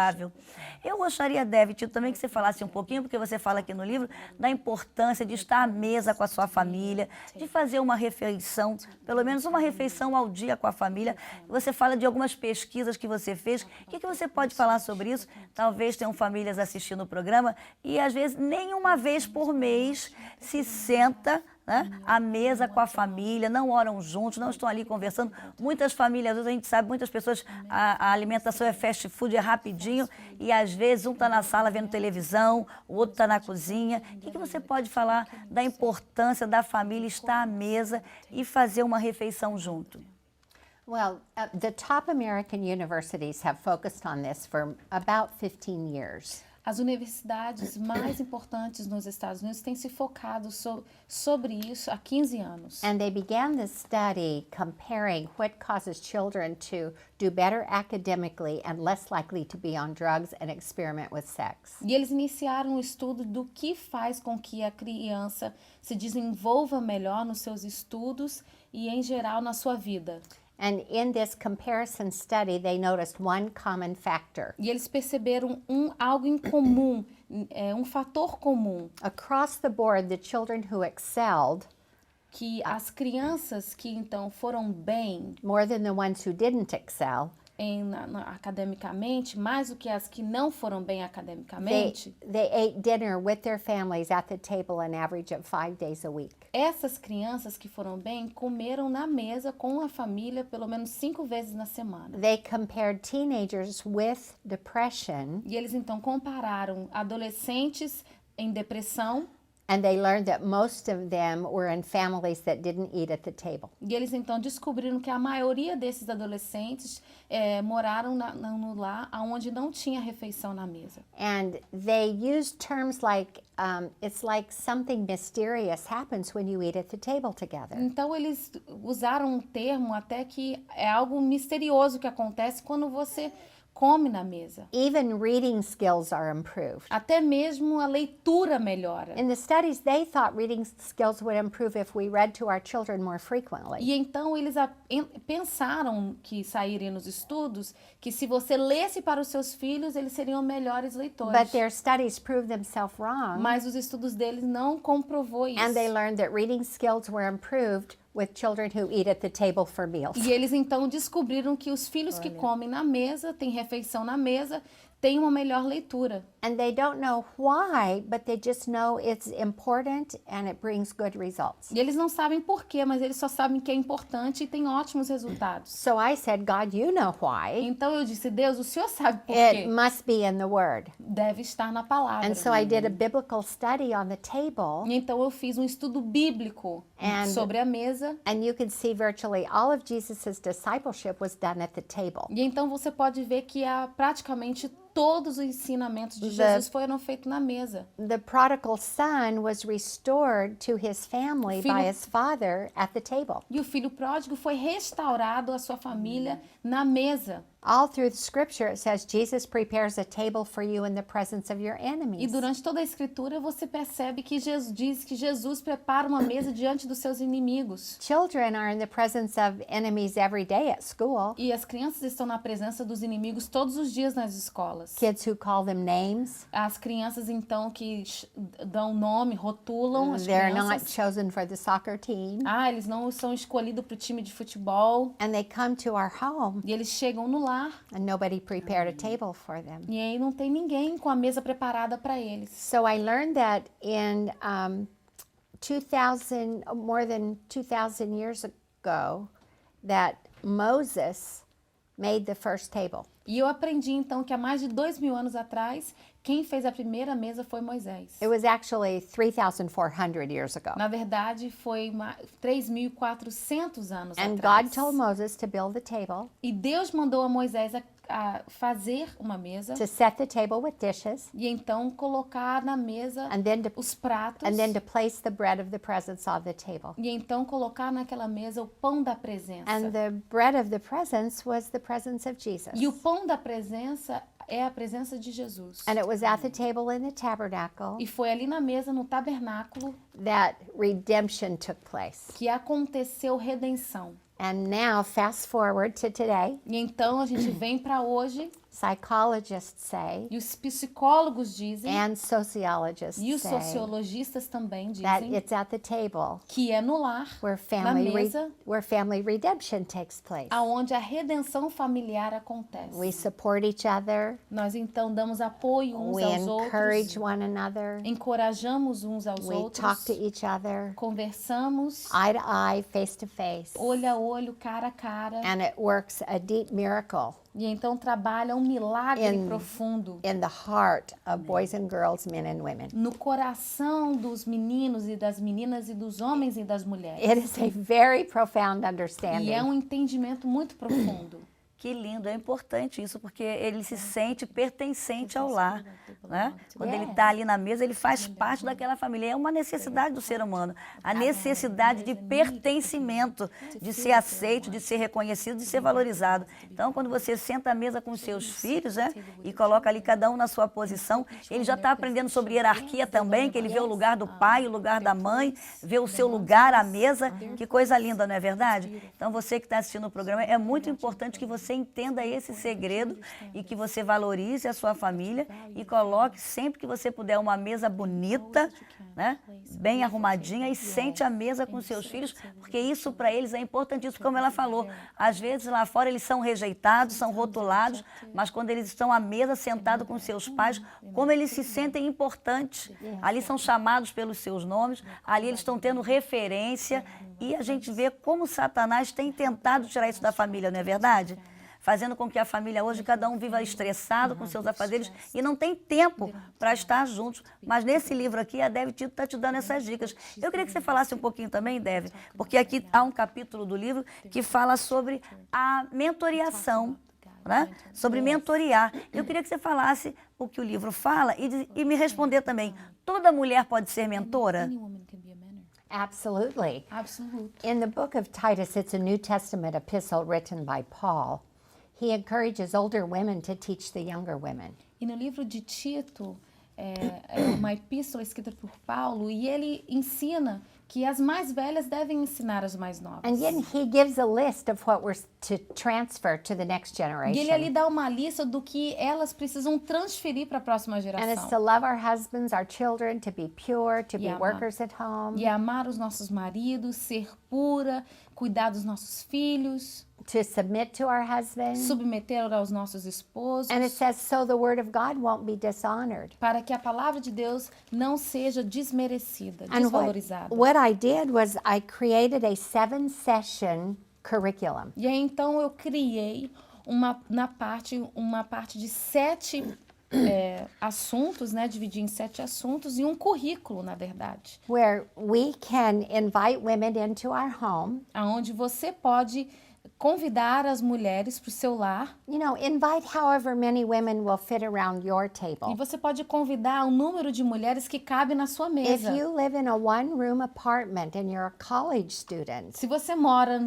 Eu gostaria, Dev Tito, também que você falasse um pouquinho, porque você fala aqui no livro, da importância de estar à mesa com a sua família, de fazer uma refeição, pelo menos uma refeição ao dia com a família. Você fala de algumas pesquisas que você fez. O que você pode falar sobre isso? Talvez tenham famílias assistindo o programa e, às vezes, nem uma vez por mês se senta, né, à mesa com a família, não oram juntos, não estão ali conversando. Muitas famílias, às vezes a gente sabe, muitas pessoas, a alimentação é fast food, é rapidinho, e às vezes um está na sala vendo televisão, o outro está na cozinha. O que você pode falar da importância da família estar à mesa e fazer uma refeição junto? Well, the top American universities have focused on this for about 15 years. As universidades mais importantes nos Estados Unidos têm se focado sobre isso há 15 anos. And they began this study comparing what causes children to do better academically and less likely to be on drugs and experiment with sex. E eles iniciaram um estudo do que faz com que a criança se desenvolva melhor nos seus estudos e, em geral, na sua vida. And in this comparison study, they noticed one common factor. E eles perceberam algo em comum, um fator comum. Across the board, the children who excelled, que as crianças que então foram bem more than the ones who didn't excel, academicamente, mais do que as que não foram bem academicamente, they ate dinner with their families at the table an average of 5 days a week. Essas crianças que foram bem comeram na mesa com a família pelo menos 5 vezes na semana. They compared teenagers with depression. E eles então compararam adolescentes em depressão. And they learned that most of them were in families that didn't eat at the table. E eles então descobriram que a maioria desses adolescentes moraram no lar onde não tinha refeição na mesa. And they used terms like it's like something mysterious happens when you eat at the table together. Então eles usaram um termo até que é algo misterioso que acontece quando você come na mesa. Even reading skills are improved. Até mesmo a leitura melhora. In the studies, they thought reading skills would improve if we read to our children more frequently. E então eles pensaram que saíram nos estudos que se você lesse para os seus filhos, eles seriam melhores leitores. But their studies proved themselves wrong. Mas os estudos deles não comprovou isso. And they learned that reading skills were improved with children who eat at the table for meals. E eles então descobriram que os filhos que comem na mesa, têm refeição na mesa, têm uma melhor leitura. And they don't know why, but they just know it's important and it brings good results. E eles não sabem por quê, mas eles só sabem que é importante e tem ótimos resultados. So I said, God, you know why. Então eu disse, Deus, o Senhor sabe por It quê. must be in the Word. Deve estar na palavra. And so I did a biblical study on the table. E então eu fiz um estudo bíblico sobre a mesa. And you can see virtually all of Jesus's discipleship was done at the table. E então você pode ver que praticamente todos os ensinamentos de Jesus foram feitos na mesa. The prodigal son was restored to his family Filho- by his father at the table. E o filho pródigo foi restaurado à sua família na mesa. All through the scripture it says Jesus prepares a table for you in the presence of your E enemies. durante toda a escritura você percebe que Jesus diz que Jesus prepara uma mesa diante dos seus inimigos. Children are in the presence of enemies every day at school. E as crianças estão na presença dos inimigos todos os dias nas escolas. Kids who call them names. As crianças então que dão nome, rotulam as They're not crianças. chosen for the soccer team. Ah, eles não são escolhidos para o time de futebol. And they come to our home E eles chegam no lar and nobody prepared a table for them. e aí não tem ninguém com a mesa preparada para eles. So I learned that in 2000, more than 2,000 years ago, that Moses made the first table. E eu aprendi então que há mais de 2.000 anos atrás, quem fez a primeira mesa foi Moisés. It was actually 3,400 years ago. Na verdade, foi 3.400 anos And atrás. God told Moses to build the table, E Deus mandou a Moisés a fazer uma mesa to set the table with dishes, e então colocar na mesa and then os pratos and then to place the bread of the presence on the table. e então colocar naquela mesa o pão da presença. And the bread of the presence was the presence of Jesus. E o pão da presença é a presença de Jesus. And it was at the table in the tabernacle E foi ali na mesa, no tabernáculo, that redemption took place. que aconteceu redenção. And now, fast forward to today, E então a gente vem para hoje psychologists say, e os psicólogos dizem and sociologists e os say, sociologistas também that dizem it's at the table que é no lar, where na mesa, where family redemption takes place. aonde a redenção familiar acontece. We support each other, Nós então damos apoio uns we aos encourage outros, one another, encorajamos uns aos we outros, talk to each other, conversamos eye to eye, face to face, olho a olho, cara a cara, and it works a deep miracle e então trabalha um milagre In- profundo in the heart of boys and girls, men and women. no coração dos meninos e das meninas e dos homens e das mulheres. It is a very profound E é understanding. um entendimento muito profundo. Que lindo, é importante isso, porque ele se sente pertencente ao lar, né? Quando ele está ali na mesa, ele faz parte daquela família. É uma necessidade do ser humano, a necessidade de pertencimento, de ser aceito, de ser reconhecido, de ser valorizado. Então, quando você senta à mesa com os seus filhos, né, e coloca ali cada um na sua posição, ele já está aprendendo sobre hierarquia também, que ele vê o lugar do pai, o lugar da mãe, vê o seu lugar à mesa. Que coisa linda, não é verdade? Então, você que está assistindo o programa, é muito importante que você entenda esse segredo e que você valorize a sua família e coloque sempre que você puder uma mesa bonita, né, bem arrumadinha, e sente à mesa com seus filhos, porque isso para eles é importantíssimo, como ela falou. Às vezes lá fora eles são rejeitados, são rotulados, mas quando eles estão à mesa sentados com seus pais, como eles se sentem importantes. Ali são chamados pelos seus nomes, ali eles estão tendo referência, e a gente vê como Satanás tem tentado tirar isso da família, não é verdade? Fazendo com que a família hoje, cada um viva estressado com seus afazeres e não tem tempo para estar juntos. Mas nesse livro aqui, a Dev Tito está te dando essas dicas. Eu queria que você falasse um pouquinho também, Dev, porque aqui há um capítulo do livro que fala sobre a mentoriação, né? Sobre mentoriar. Eu queria que você falasse o que o livro fala e me responder também. Toda mulher pode ser mentora? Any woman can be a mentor. Absolutely. Absoluto. In the book of Titus, it's a New Testament epistle written by Paul. He encourages older women to teach the younger women. E no livro de Tito, é uma epístola escrita por Paulo, e ele ensina que as mais velhas devem ensinar as mais novas. And then he gives a list of what we're to transfer to the next E ele ali generation. dá uma lista do que elas precisam transferir para a próxima And it's geração. to love our husbands, our children, to be pure, to be Yeah, workers at home, E amar os nossos maridos, ser pura, cuidar dos nossos filhos, to submit to our husbands. submeter aos nossos esposos, And it says, so the word of God won't be dishonored. para que a palavra de Deus não seja desmerecida, And desvalorizada. what I did was I created a 7-session curriculum. E aí então eu criei uma parte de 7 assuntos, né? Dividi em 7 assuntos e um currículo, na verdade, Where we can invite women into our home aonde você pode convidar as mulheres para o seu lar. You know, invite however many women will fit around your E table. você pode convidar um número de mulheres que cabe na sua If mesa. you live in a one-room apartment and you're a college student, Se você mora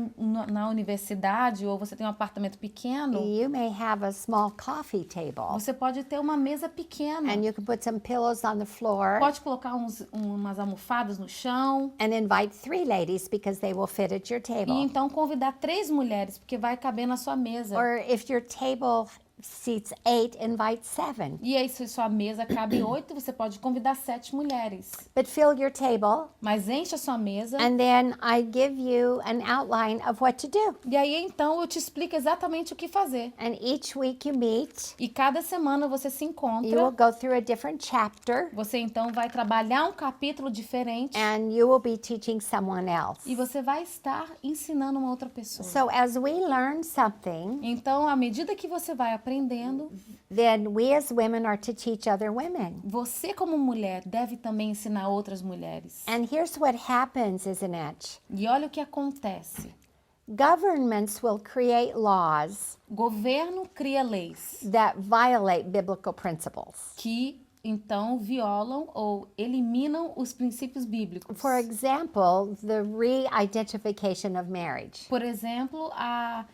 na universidade ou você tem um apartamento pequeno, you may have a small coffee table. você pode ter uma mesa pequena. And you can put some pillows on the floor Pode colocar umas almofadas no chão. and invite 3 ladies because they will fit at your E table. então convidar 3 mulheres, porque vai caber na sua mesa. Or if your table seats 8, invite 7. E aí, se sua mesa cabe 8, você pode convidar 7 mulheres. But fill your table, Mas enche a sua mesa. and then I give you an outline of what to do. E aí, então, eu te explico exatamente o que fazer. And each week you meet, E cada semana você se you will encontra. go through a different chapter, Você, então, vai trabalhar um capítulo diferente. and you will be teaching someone else. E você vai estar ensinando uma outra pessoa. So as we learn something, Então, à medida que você vai aprendendo, then we as women are to teach other women. você, como mulher, deve também ensinar outras mulheres. And here's what happens, isn't it? E olha o que acontece. Governments will create laws O governo cria leis that violate biblical principles. que, então, violam ou eliminam os princípios bíblicos. For example, the re-identification of marriage. Por exemplo, a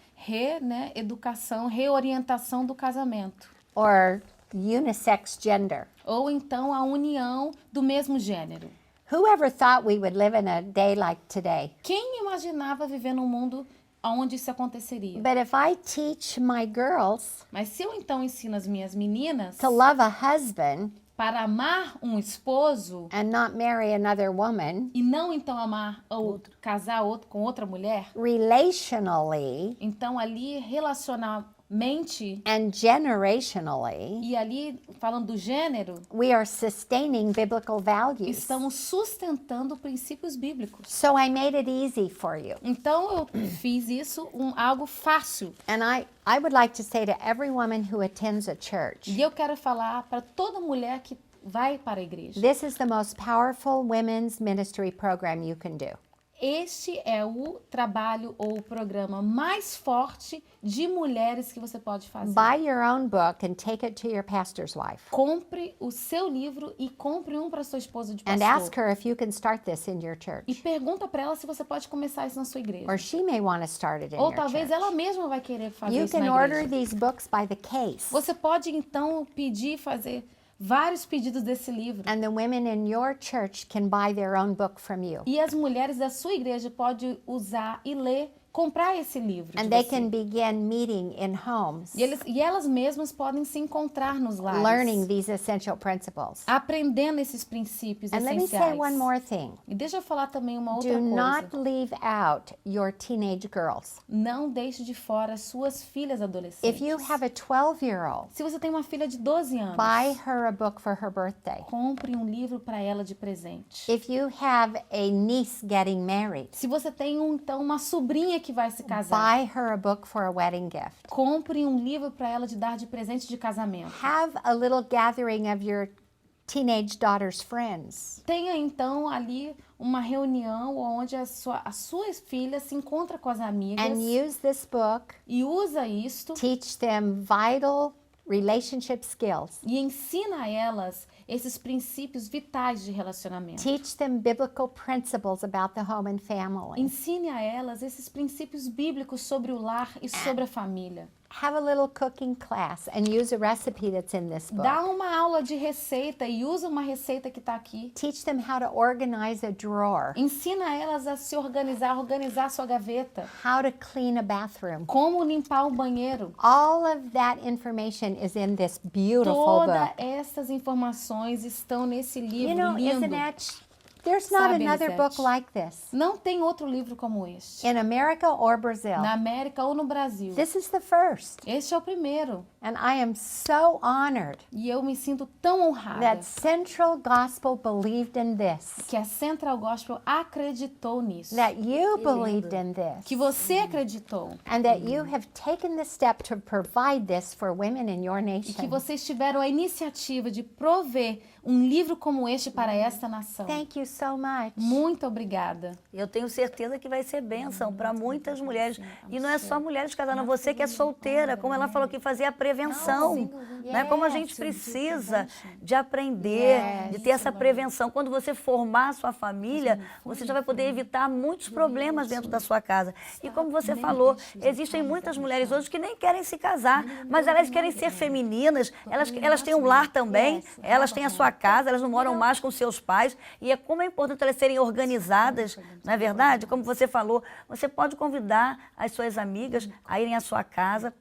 educação, reorientação do casamento. Or unisex gender. Ou então a união do mesmo gênero. Whoever thought we would live in a day like today? Quem imaginava viver num mundo onde isso aconteceria? But if I teach my girls Mas se eu então ensino as minhas meninas to love a husband para amar um esposo and not marry another woman, e não então amar ou casar com outra mulher, relationally então ali relacionalmente and generationally, e ali falando do gênero, we are sustaining biblical values. estamos sustentando princípios bíblicos. So I made it easy for you. Então eu fiz isso algo fácil. And I would like to say to every woman who attends a church, E eu quero falar para toda mulher que vai para a igreja. this is the most powerful women's ministry program you can do. Este é o trabalho ou o programa mais forte de mulheres que você pode fazer. Buy your own book and take it to your pastor's wife. Compre o seu livro e compre um para sua esposa de And pastor. ask her if you can start this in your E church. pergunta para ela se você pode começar isso na sua igreja. Or she may want to start it in Ou your talvez church. ela mesma vai querer fazer You isso na can order igreja. these books by the case. Você pode então fazer vários pedidos desse livro. And the women in your church can buy their own book from you. E as mulheres da sua igreja podem usar e ler, comprar esse livro de And they você. can begin meeting in homes, E elas mesmas podem se encontrar nos lares. learning these essential principles. Aprendendo esses princípios And let me say essenciais. one more thing. E deixa eu falar também uma outra Do coisa. not leave out your teenage girls. Não deixe de fora as suas filhas adolescentes. If you have a 12-year-old, Se você tem uma filha de 12 anos, buy her a book for her birthday. compre um livro para ela de presente. If you have a niece getting married, Se você tem então uma sobrinha que vai se casar, buy her a book for a wedding gift. compre um livro para ela de dar de presente de casamento. Have a little gathering of your teenage daughter's friends. Tenha então ali uma reunião onde a sua filha se encontra com as amigas And use this book, e usa isto teach them vital relationship skills. e ensina a elas esses princípios vitais de relacionamento. Teach them biblical principles about the home and family. Ensine a elas esses princípios bíblicos sobre o lar e sobre a família. Have a little cooking class and use a recipe that's in this book. Dá uma aula de receita e usa uma receita que está aqui. Teach them how to organize a drawer, Ensina elas a se organizar sua gaveta. how to clean a bathroom. Como limpar o banheiro. All of that information is in this beautiful Todas book. essas informações estão nesse livro You know, lindo. isn't it? There's not Sabe, another Elisete? book like this. Não tem outro livro como este. In America or Brazil. Na América ou no Brasil. This is the first. Este é o primeiro. And I am so honored E eu me sinto tão honrada that Central Gospel believed in this, que a Central Gospel acreditou nisso. that you believed in this, Que você acreditou. and that you have taken the step to provide this for women in your E que nation. vocês tiveram a iniciativa de prover um livro como este para esta nação. Thank you so much. Muito obrigada. Eu tenho certeza que vai ser bênção para muitas mulheres. E não é só mulheres casadas, não. Você que é solteira, como ela falou que fazia a prevenção. Né? Como a gente precisa de aprender, de ter essa prevenção. Quando você formar a sua família, você já vai poder evitar muitos problemas dentro da sua casa. E como você falou, existem muitas mulheres hoje que nem querem se casar, mas elas querem ser femininas, elas têm um lar também, elas têm a sua casa, elas não moram mais com seus pais. E é como é importante elas serem organizadas, não é verdade? Como você falou, você pode convidar as suas amigas a irem à sua casa,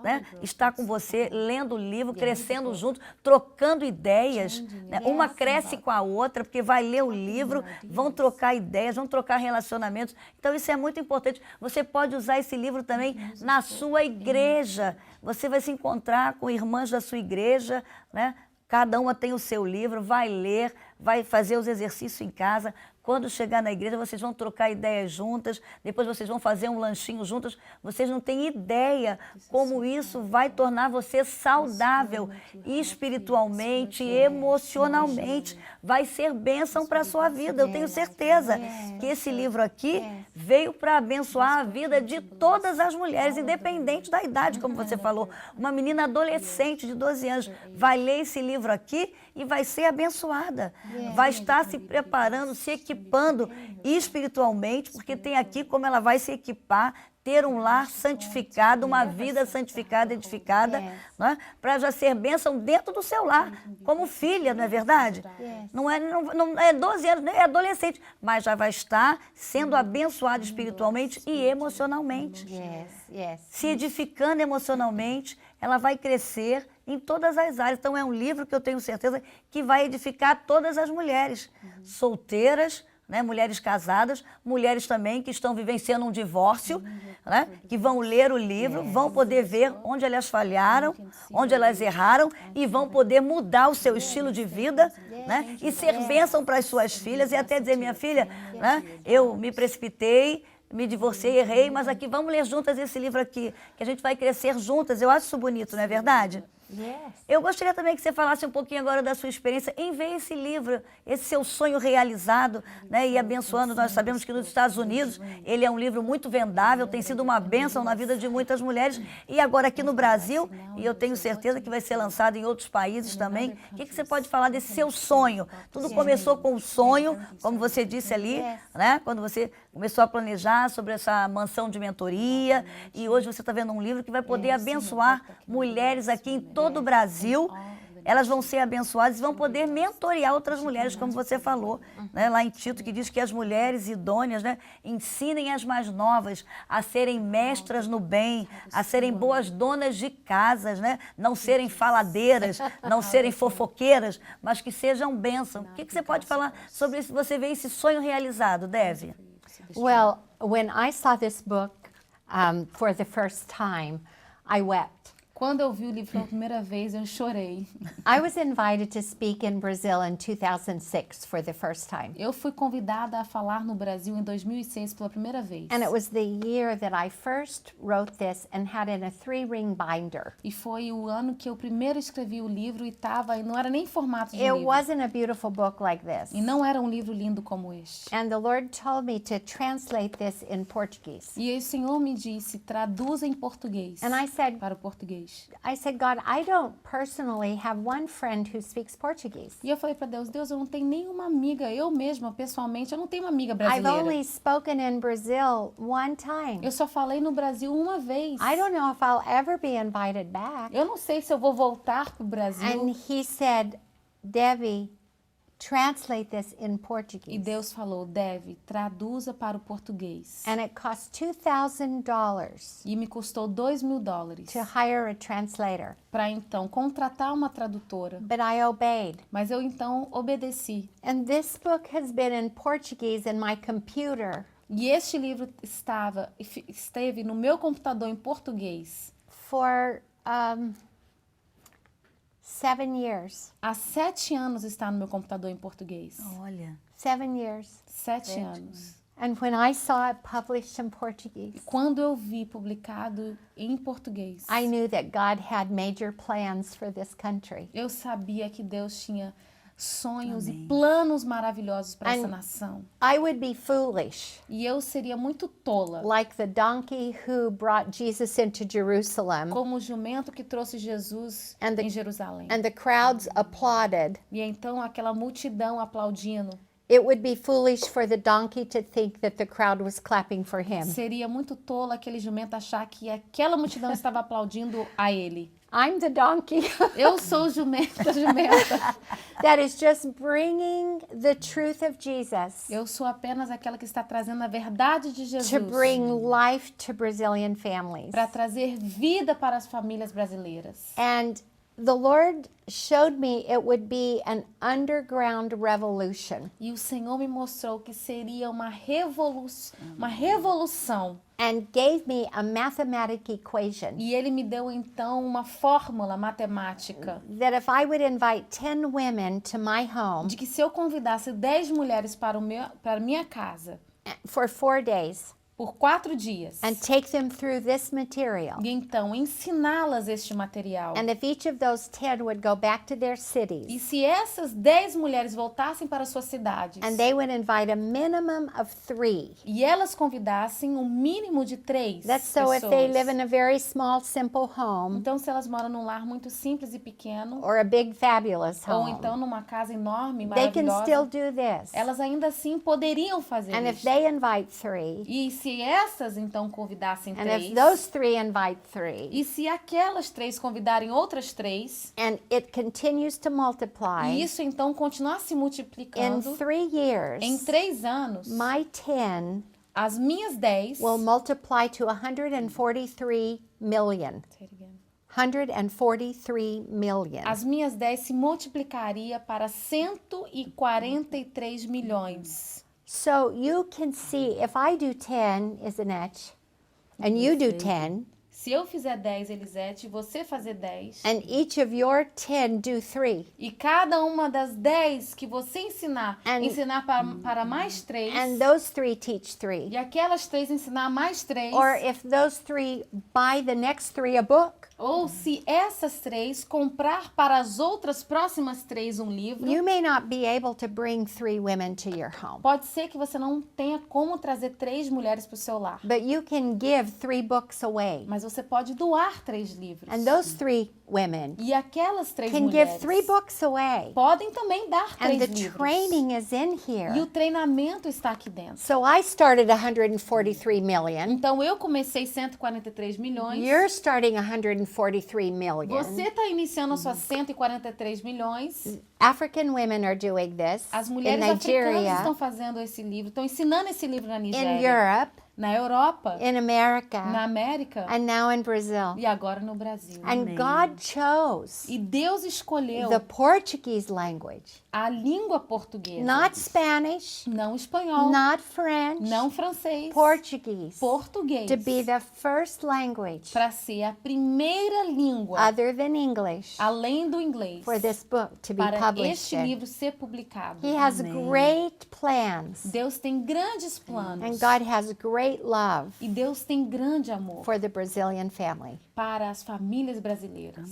né? Estar com você, lendo o livro, crescendo juntos, trocando ideias. Né? Uma cresce com a outra, porque vai ler o livro, vão trocar ideias, vão trocar relacionamentos. Então, isso é muito importante. Você pode usar esse livro também na sua igreja. Você vai se encontrar com irmãs da sua igreja, né? Cada uma tem o seu livro, vai ler, vai fazer os exercícios em casa. Quando chegar na igreja, vocês vão trocar ideias juntas, depois vocês vão fazer um lanchinho juntas. Vocês não têm ideia como isso vai tornar você saudável espiritualmente, emocionalmente. Vai ser bênção para a sua vida. Eu tenho certeza que esse livro aqui veio para abençoar a vida de todas as mulheres, independente da idade, como você falou. Uma menina adolescente de 12 anos vai ler esse livro aqui e vai ser abençoada. Vai estar se preparando, se equipando espiritualmente, porque tem aqui como ela vai se equipar, ter um lar santificado, uma vida santificada, edificada, né? Para já ser bênção dentro do seu lar, como filha, não é verdade? Não é 12 anos, nem é adolescente, mas já vai estar sendo abençoada espiritualmente e emocionalmente. Se edificando emocionalmente, ela vai crescer em todas as áreas. Então, é um livro que eu tenho certeza que vai edificar todas as mulheres, solteiras, né, mulheres casadas, mulheres também que estão vivenciando um divórcio, né, que vão ler o livro, vão poder ver onde elas falharam, onde elas erraram e vão poder mudar o seu estilo de vida, né, e ser bênção para as suas filhas e até dizer, minha filha, né, eu me precipitei, me divorciei, errei, mas aqui vamos ler juntas esse livro aqui, que a gente vai crescer juntas. Eu acho isso bonito, não é verdade? Eu gostaria também que você falasse um pouquinho agora da sua experiência em ver esse livro, esse seu sonho realizado, né, e abençoando. Nós sabemos que nos Estados Unidos ele é um livro muito vendável, tem sido uma bênção na vida de muitas mulheres. E agora aqui no Brasil, e eu tenho certeza que vai ser lançado em outros países também. O que você pode falar desse seu sonho? Tudo começou com um sonho, como você disse ali, né, quando você começou a planejar sobre essa mansão de mentoria. E hoje você está vendo um livro que vai poder abençoar mulheres aqui em todo o Brasil. Elas vão ser abençoadas e vão poder mentorear outras mulheres, como você falou, né, lá em Tito, que diz que as mulheres idôneas, né, ensinem as mais novas a serem mestras no bem, a serem boas donas de casas, né, não serem faladeiras, não serem fofoqueiras, mas que sejam bênção. O que você pode falar sobre isso? Você vê esse sonho realizado, Devi? Well, when I saw this book for the first time, I wept. Quando eu vi o livro pela primeira vez, eu chorei. I was invited to speak in Brazil in 2006 for the first time. Eu fui convidada a falar no Brasil em 2006 pela primeira vez. And it was the year that I first wrote this and had it in a 3-ring binder. E foi o ano que eu primeiro escrevi o livro e não era nem formato de It livro. wasn't a beautiful book like this. E não era um livro lindo como este. And the Lord told me to translate this in Portuguese. E o Senhor me disse, traduza em português. And I said, para o português. I said, God, I don't personally have one friend who speaks Portuguese. E eu falei para Deus, Deus, eu não tenho nenhuma amiga, eu mesma, pessoalmente, eu não tenho uma amiga I've brasileira. only spoken in Brazil one time. Eu só falei no Brasil uma vez. I don't know if I'll ever be invited back. Eu não sei se eu vou voltar para o Brasil. And he said, Debbie, translate this in E Portuguese. Deus falou, Devi, traduza para o português. And it cost $2,000 E me custou $2.000 to hire a translator. para então contratar uma tradutora. But I obeyed. Mas eu então obedeci. And this book has been in Portuguese in my computer E este livro esteve no meu computador em português for 7 years. Há 7 anos está no meu computador em português. Olha, 7 years. 7 anos. And when I saw it published in E Portuguese, quando eu vi publicado em português, I knew that God had major plans for this country. eu sabia que Deus tinha sonhos e planos maravilhosos para essa And- nação. I would be foolish, E eu seria muito tola, like the donkey who brought Jesus into Jerusalem, como o jumento que trouxe Jesus And the- em Jerusalém. and the crowds applauded. E então aquela multidão aplaudindo. It would be foolish for the donkey to think that the crowd was clapping for him. Seria muito tola aquele jumento achar que aquela multidão estava aplaudindo a ele. I'm the donkey Eu sou o jumento, a jumenta. that is just bringing the truth of Jesus Eu sou apenas aquela que está trazendo a verdade de to Jesus bring life to Brazilian families. para trazer vida para as famílias brasileiras. And the Lord showed me it would be an underground revolution. E o Senhor me mostrou que seria uma revolução. And gave me a mathematic equation E ele me deu então uma fórmula matemática that if I would invite 10 women to my home de que se eu convidasse 10 mulheres para a minha casa for 4 days por 4 dias and take them through this material, e então ensiná-las este material. and if each of those 10 would go back to their E cities se essas 10 mulheres voltassem para suas cidades and they would invite a minimum of 3. e elas convidassem um mínimo de 3 That's so if they pessoas. live in a very small, simple home Então, se elas moram num lar muito simples e pequeno, or a big, fabulous ou home, então numa casa enorme, they can still maravilhosa, do this. elas ainda assim poderiam fazer And if isso. they invite 3, E se essas então convidassem and 3, if those 3 invite 3, e se aquelas 3 convidarem outras 3, and it continues to multiply, e isso então continuar se in multiplicando, 3 years, em 3 anos, my 10 as minhas 10 will multiply to 143 million. 143 million. As minhas 10 se multiplicaria para 143 milhões. So you can see if I do 10, isn't it? And you do 10, Se eu fizer 10, Elisete, e você fazer 10, and each of your 10 do 3, e cada uma das 10 que você ensinar, And- ensinar para mais 3, and those 3 teach 3. e aquelas 3 ensinar mais 3, Or if those 3 buy the next 3 a book, ou se essas 3 comprar para as outras próximas 3 um livro, you may not be able to bring 3 women to your home, pode ser que você não tenha como trazer 3 mulheres para o seu lar, but you can give 3 books away. mas você pode doar 3 livros. And those 3 women E aquelas 3 can give mulheres 3 books away. podem também dar 3 And the livros. training is in E o here. treinamento está aqui dentro. So I started 143 million. Então eu comecei 143 milhões. You're starting 143 million. Você está iniciando as suas 143 milhões. African women are doing this As in mulheres africanas estão Nigeria, fazendo esse livro, estão ensinando esse livro na in Nigéria, Europe, na Europa, in America, na América and now in Brazil. e agora no Brasil. And God chose E Deus escolheu the Portuguese language, a língua portuguesa, not Spanish, não espanhol, not French, não francês, Portuguese, português, to be the first language para ser a primeira língua, other than English além do inglês, for this book to be para published este in. livro ser publicado. He has great plans, Deus tem grandes planos and God has great love e Deus tem grande amor for the Brazilian family. para as famílias brasileiras.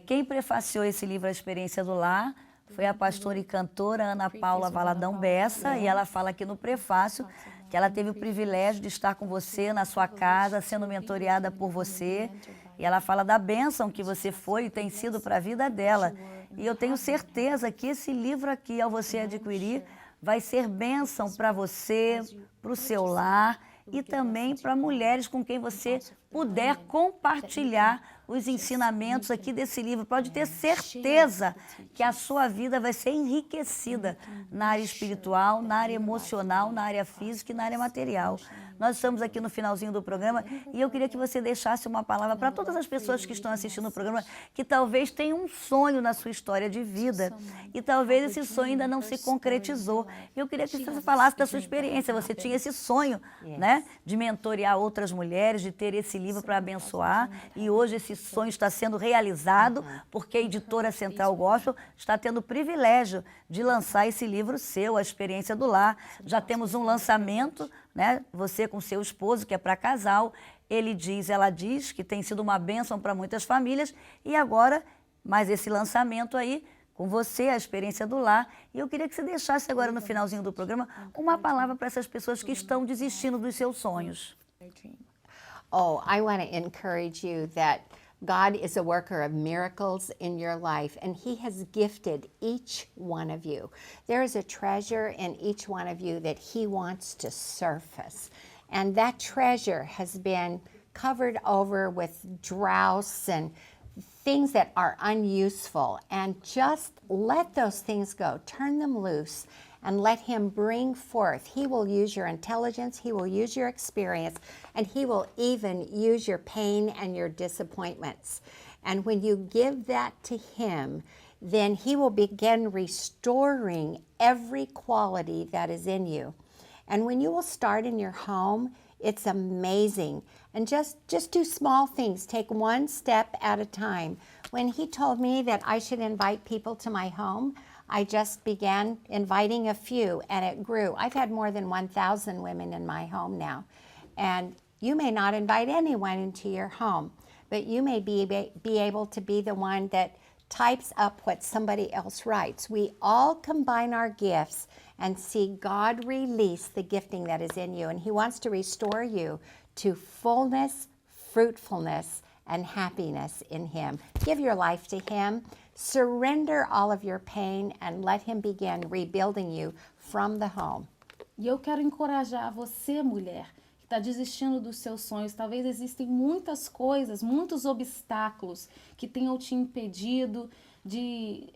Quem prefaciou esse livro A Experiência do Lar foi a pastora e cantora Ana Paula Valadão Bessa, e ela fala aqui no prefácio que ela teve o privilégio de estar com você na sua casa, sendo mentoreada por você, e ela fala da bênção que você foi e tem sido para a vida dela. E eu tenho certeza que esse livro aqui, ao você adquirir, vai ser bênção para você, para o seu lar e também para mulheres com quem você puder compartilhar os ensinamentos aqui desse livro. Pode ter certeza que a sua vida vai ser enriquecida na área espiritual, na área emocional, na área física e na área material. Nós estamos aqui no finalzinho do programa e eu queria que você deixasse uma palavra para todas as pessoas que estão assistindo o programa que talvez tenham um sonho na sua história de vida e talvez esse sonho ainda não se concretizou. Eu queria que você falasse da sua experiência. Você tinha esse sonho, né, de mentorear outras mulheres, de ter esse livro para abençoar e hoje esse sonho está sendo realizado porque a editora Central Gospel está tendo o privilégio de lançar esse livro seu, A Experiência do Lar. Já temos um lançamento, né? Você com seu esposo, que é para casal. Ela diz que tem sido uma bênção para muitas famílias e agora, mais esse lançamento aí, com você, A Experiência do Lar. E eu queria que você deixasse agora no finalzinho do programa uma palavra para essas pessoas que estão desistindo dos seus sonhos. Oh, I want to encourage you that God is a worker of miracles in your life, and He has gifted each one of you. There is a treasure in each one of you that He wants to surface. And that treasure has been covered over with dross and things that are unuseful. And just let those things go. Turn them loose and let Him bring forth. He will use your intelligence, He will use your experience, and He will even use your pain and your disappointments. And when you give that to Him, then He will begin restoring every quality that is in you. And when you will start in your home, it's amazing. And just do small things. Take one step at a time. When He told me that I should invite people to my home, I just began inviting a few, and it grew. I've had more than 1,000 women in my home now. And you may not invite anyone into your home, but you may be able to be the one that types up what somebody else writes. We all combine our gifts and see God release the gifting that is in you. And He wants to restore you to fullness, fruitfulness, and happiness in Him. Give your life to Him. Surrender all of your pain and let Him begin rebuilding you from the home. E eu quero encorajar você, mulher, que está desistindo dos seus sonhos. Talvez existem muitas coisas, muitos obstáculos que tenham te impedido de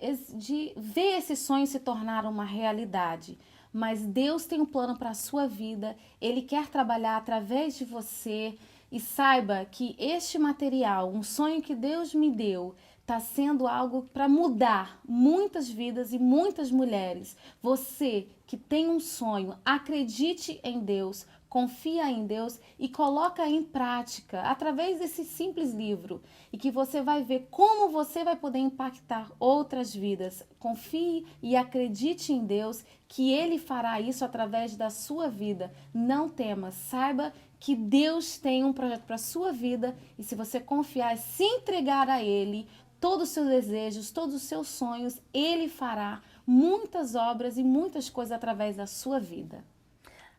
ver esse sonho se tornar uma realidade. Mas Deus tem um plano para a sua vida, Ele quer trabalhar através de você. E saiba que este material, um sonho que Deus me deu, está sendo algo para mudar muitas vidas e muitas mulheres. Você que tem um sonho, acredite em Deus, confia em Deus e coloca em prática através desse simples livro. E que você vai ver como você vai poder impactar outras vidas. Confie e acredite em Deus que Ele fará isso através da sua vida. Não tema, saiba que Deus tem um projeto para a sua vida e se você confiar e se entregar a Ele, todos os seus desejos, todos os seus sonhos, Ele fará muitas obras e muitas coisas através da sua vida.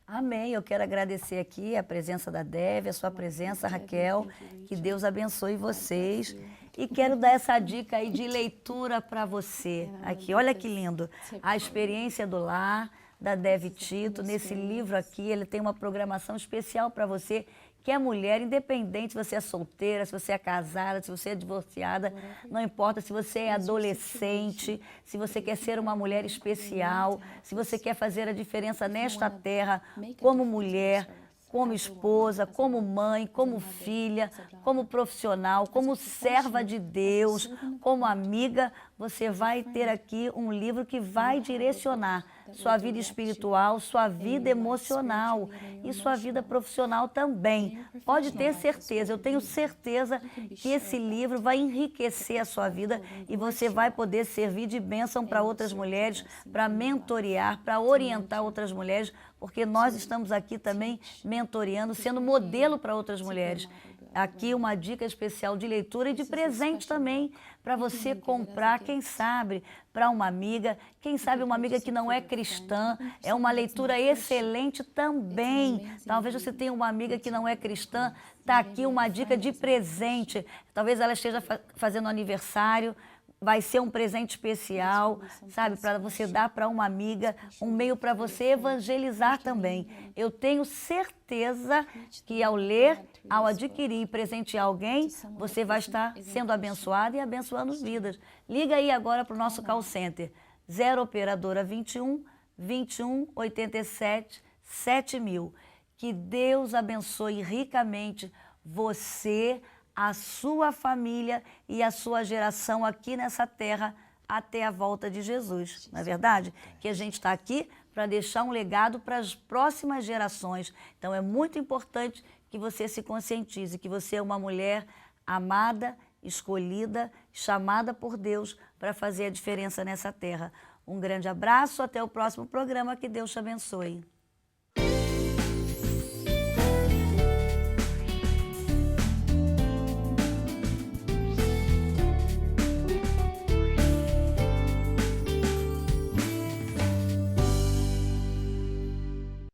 Amém. Eu quero agradecer aqui a presença da Devi, a sua presença, Raquel. Que Deus abençoe vocês. E quero dar essa dica aí de leitura para você. Aqui, olha que lindo. A Experiência do Lar, da Devi Tito. Nesse livro aqui, ele tem uma programação especial para você, que é mulher, independente se você é solteira, se você é casada, se você é divorciada, não importa se você é adolescente, se você quer ser uma mulher especial, se você quer fazer a diferença nesta terra como mulher, como esposa, como mãe, como filha, como profissional, como serva de Deus, como amiga, você vai ter aqui um livro que vai direcionar sua vida espiritual, sua vida emocional e sua vida profissional também. Pode ter certeza, eu tenho certeza que esse livro vai enriquecer a sua vida e você vai poder servir de bênção para outras mulheres, para mentorear, para orientar outras mulheres, porque nós estamos aqui também mentoreando, sendo modelo para outras mulheres. Aqui uma dica especial de leitura e de presente também para você comprar, quem sabe, para uma amiga, quem sabe uma amiga que não é cristã, é uma leitura excelente também. Talvez você tenha uma amiga que não é cristã, está aqui uma dica de presente. Talvez ela esteja fazendo aniversário, vai ser um presente especial, sabe, para você dar para uma amiga, um meio para você evangelizar também. Eu tenho certeza que ao ler, ao adquirir e presentear alguém, você vai estar sendo abençoado e abençoando vidas. Liga aí agora para o nosso call center, 0 operadora 21 21 87 7000. Que Deus abençoe ricamente você, a sua família e a sua geração aqui nessa terra até a volta de Jesus. Não é verdade? Que a gente está aqui para deixar um legado para as próximas gerações. Então é muito importante que você se conscientize que você é uma mulher amada, escolhida, chamada por Deus para fazer a diferença nessa terra. Um grande abraço, até o próximo programa, que Deus te abençoe.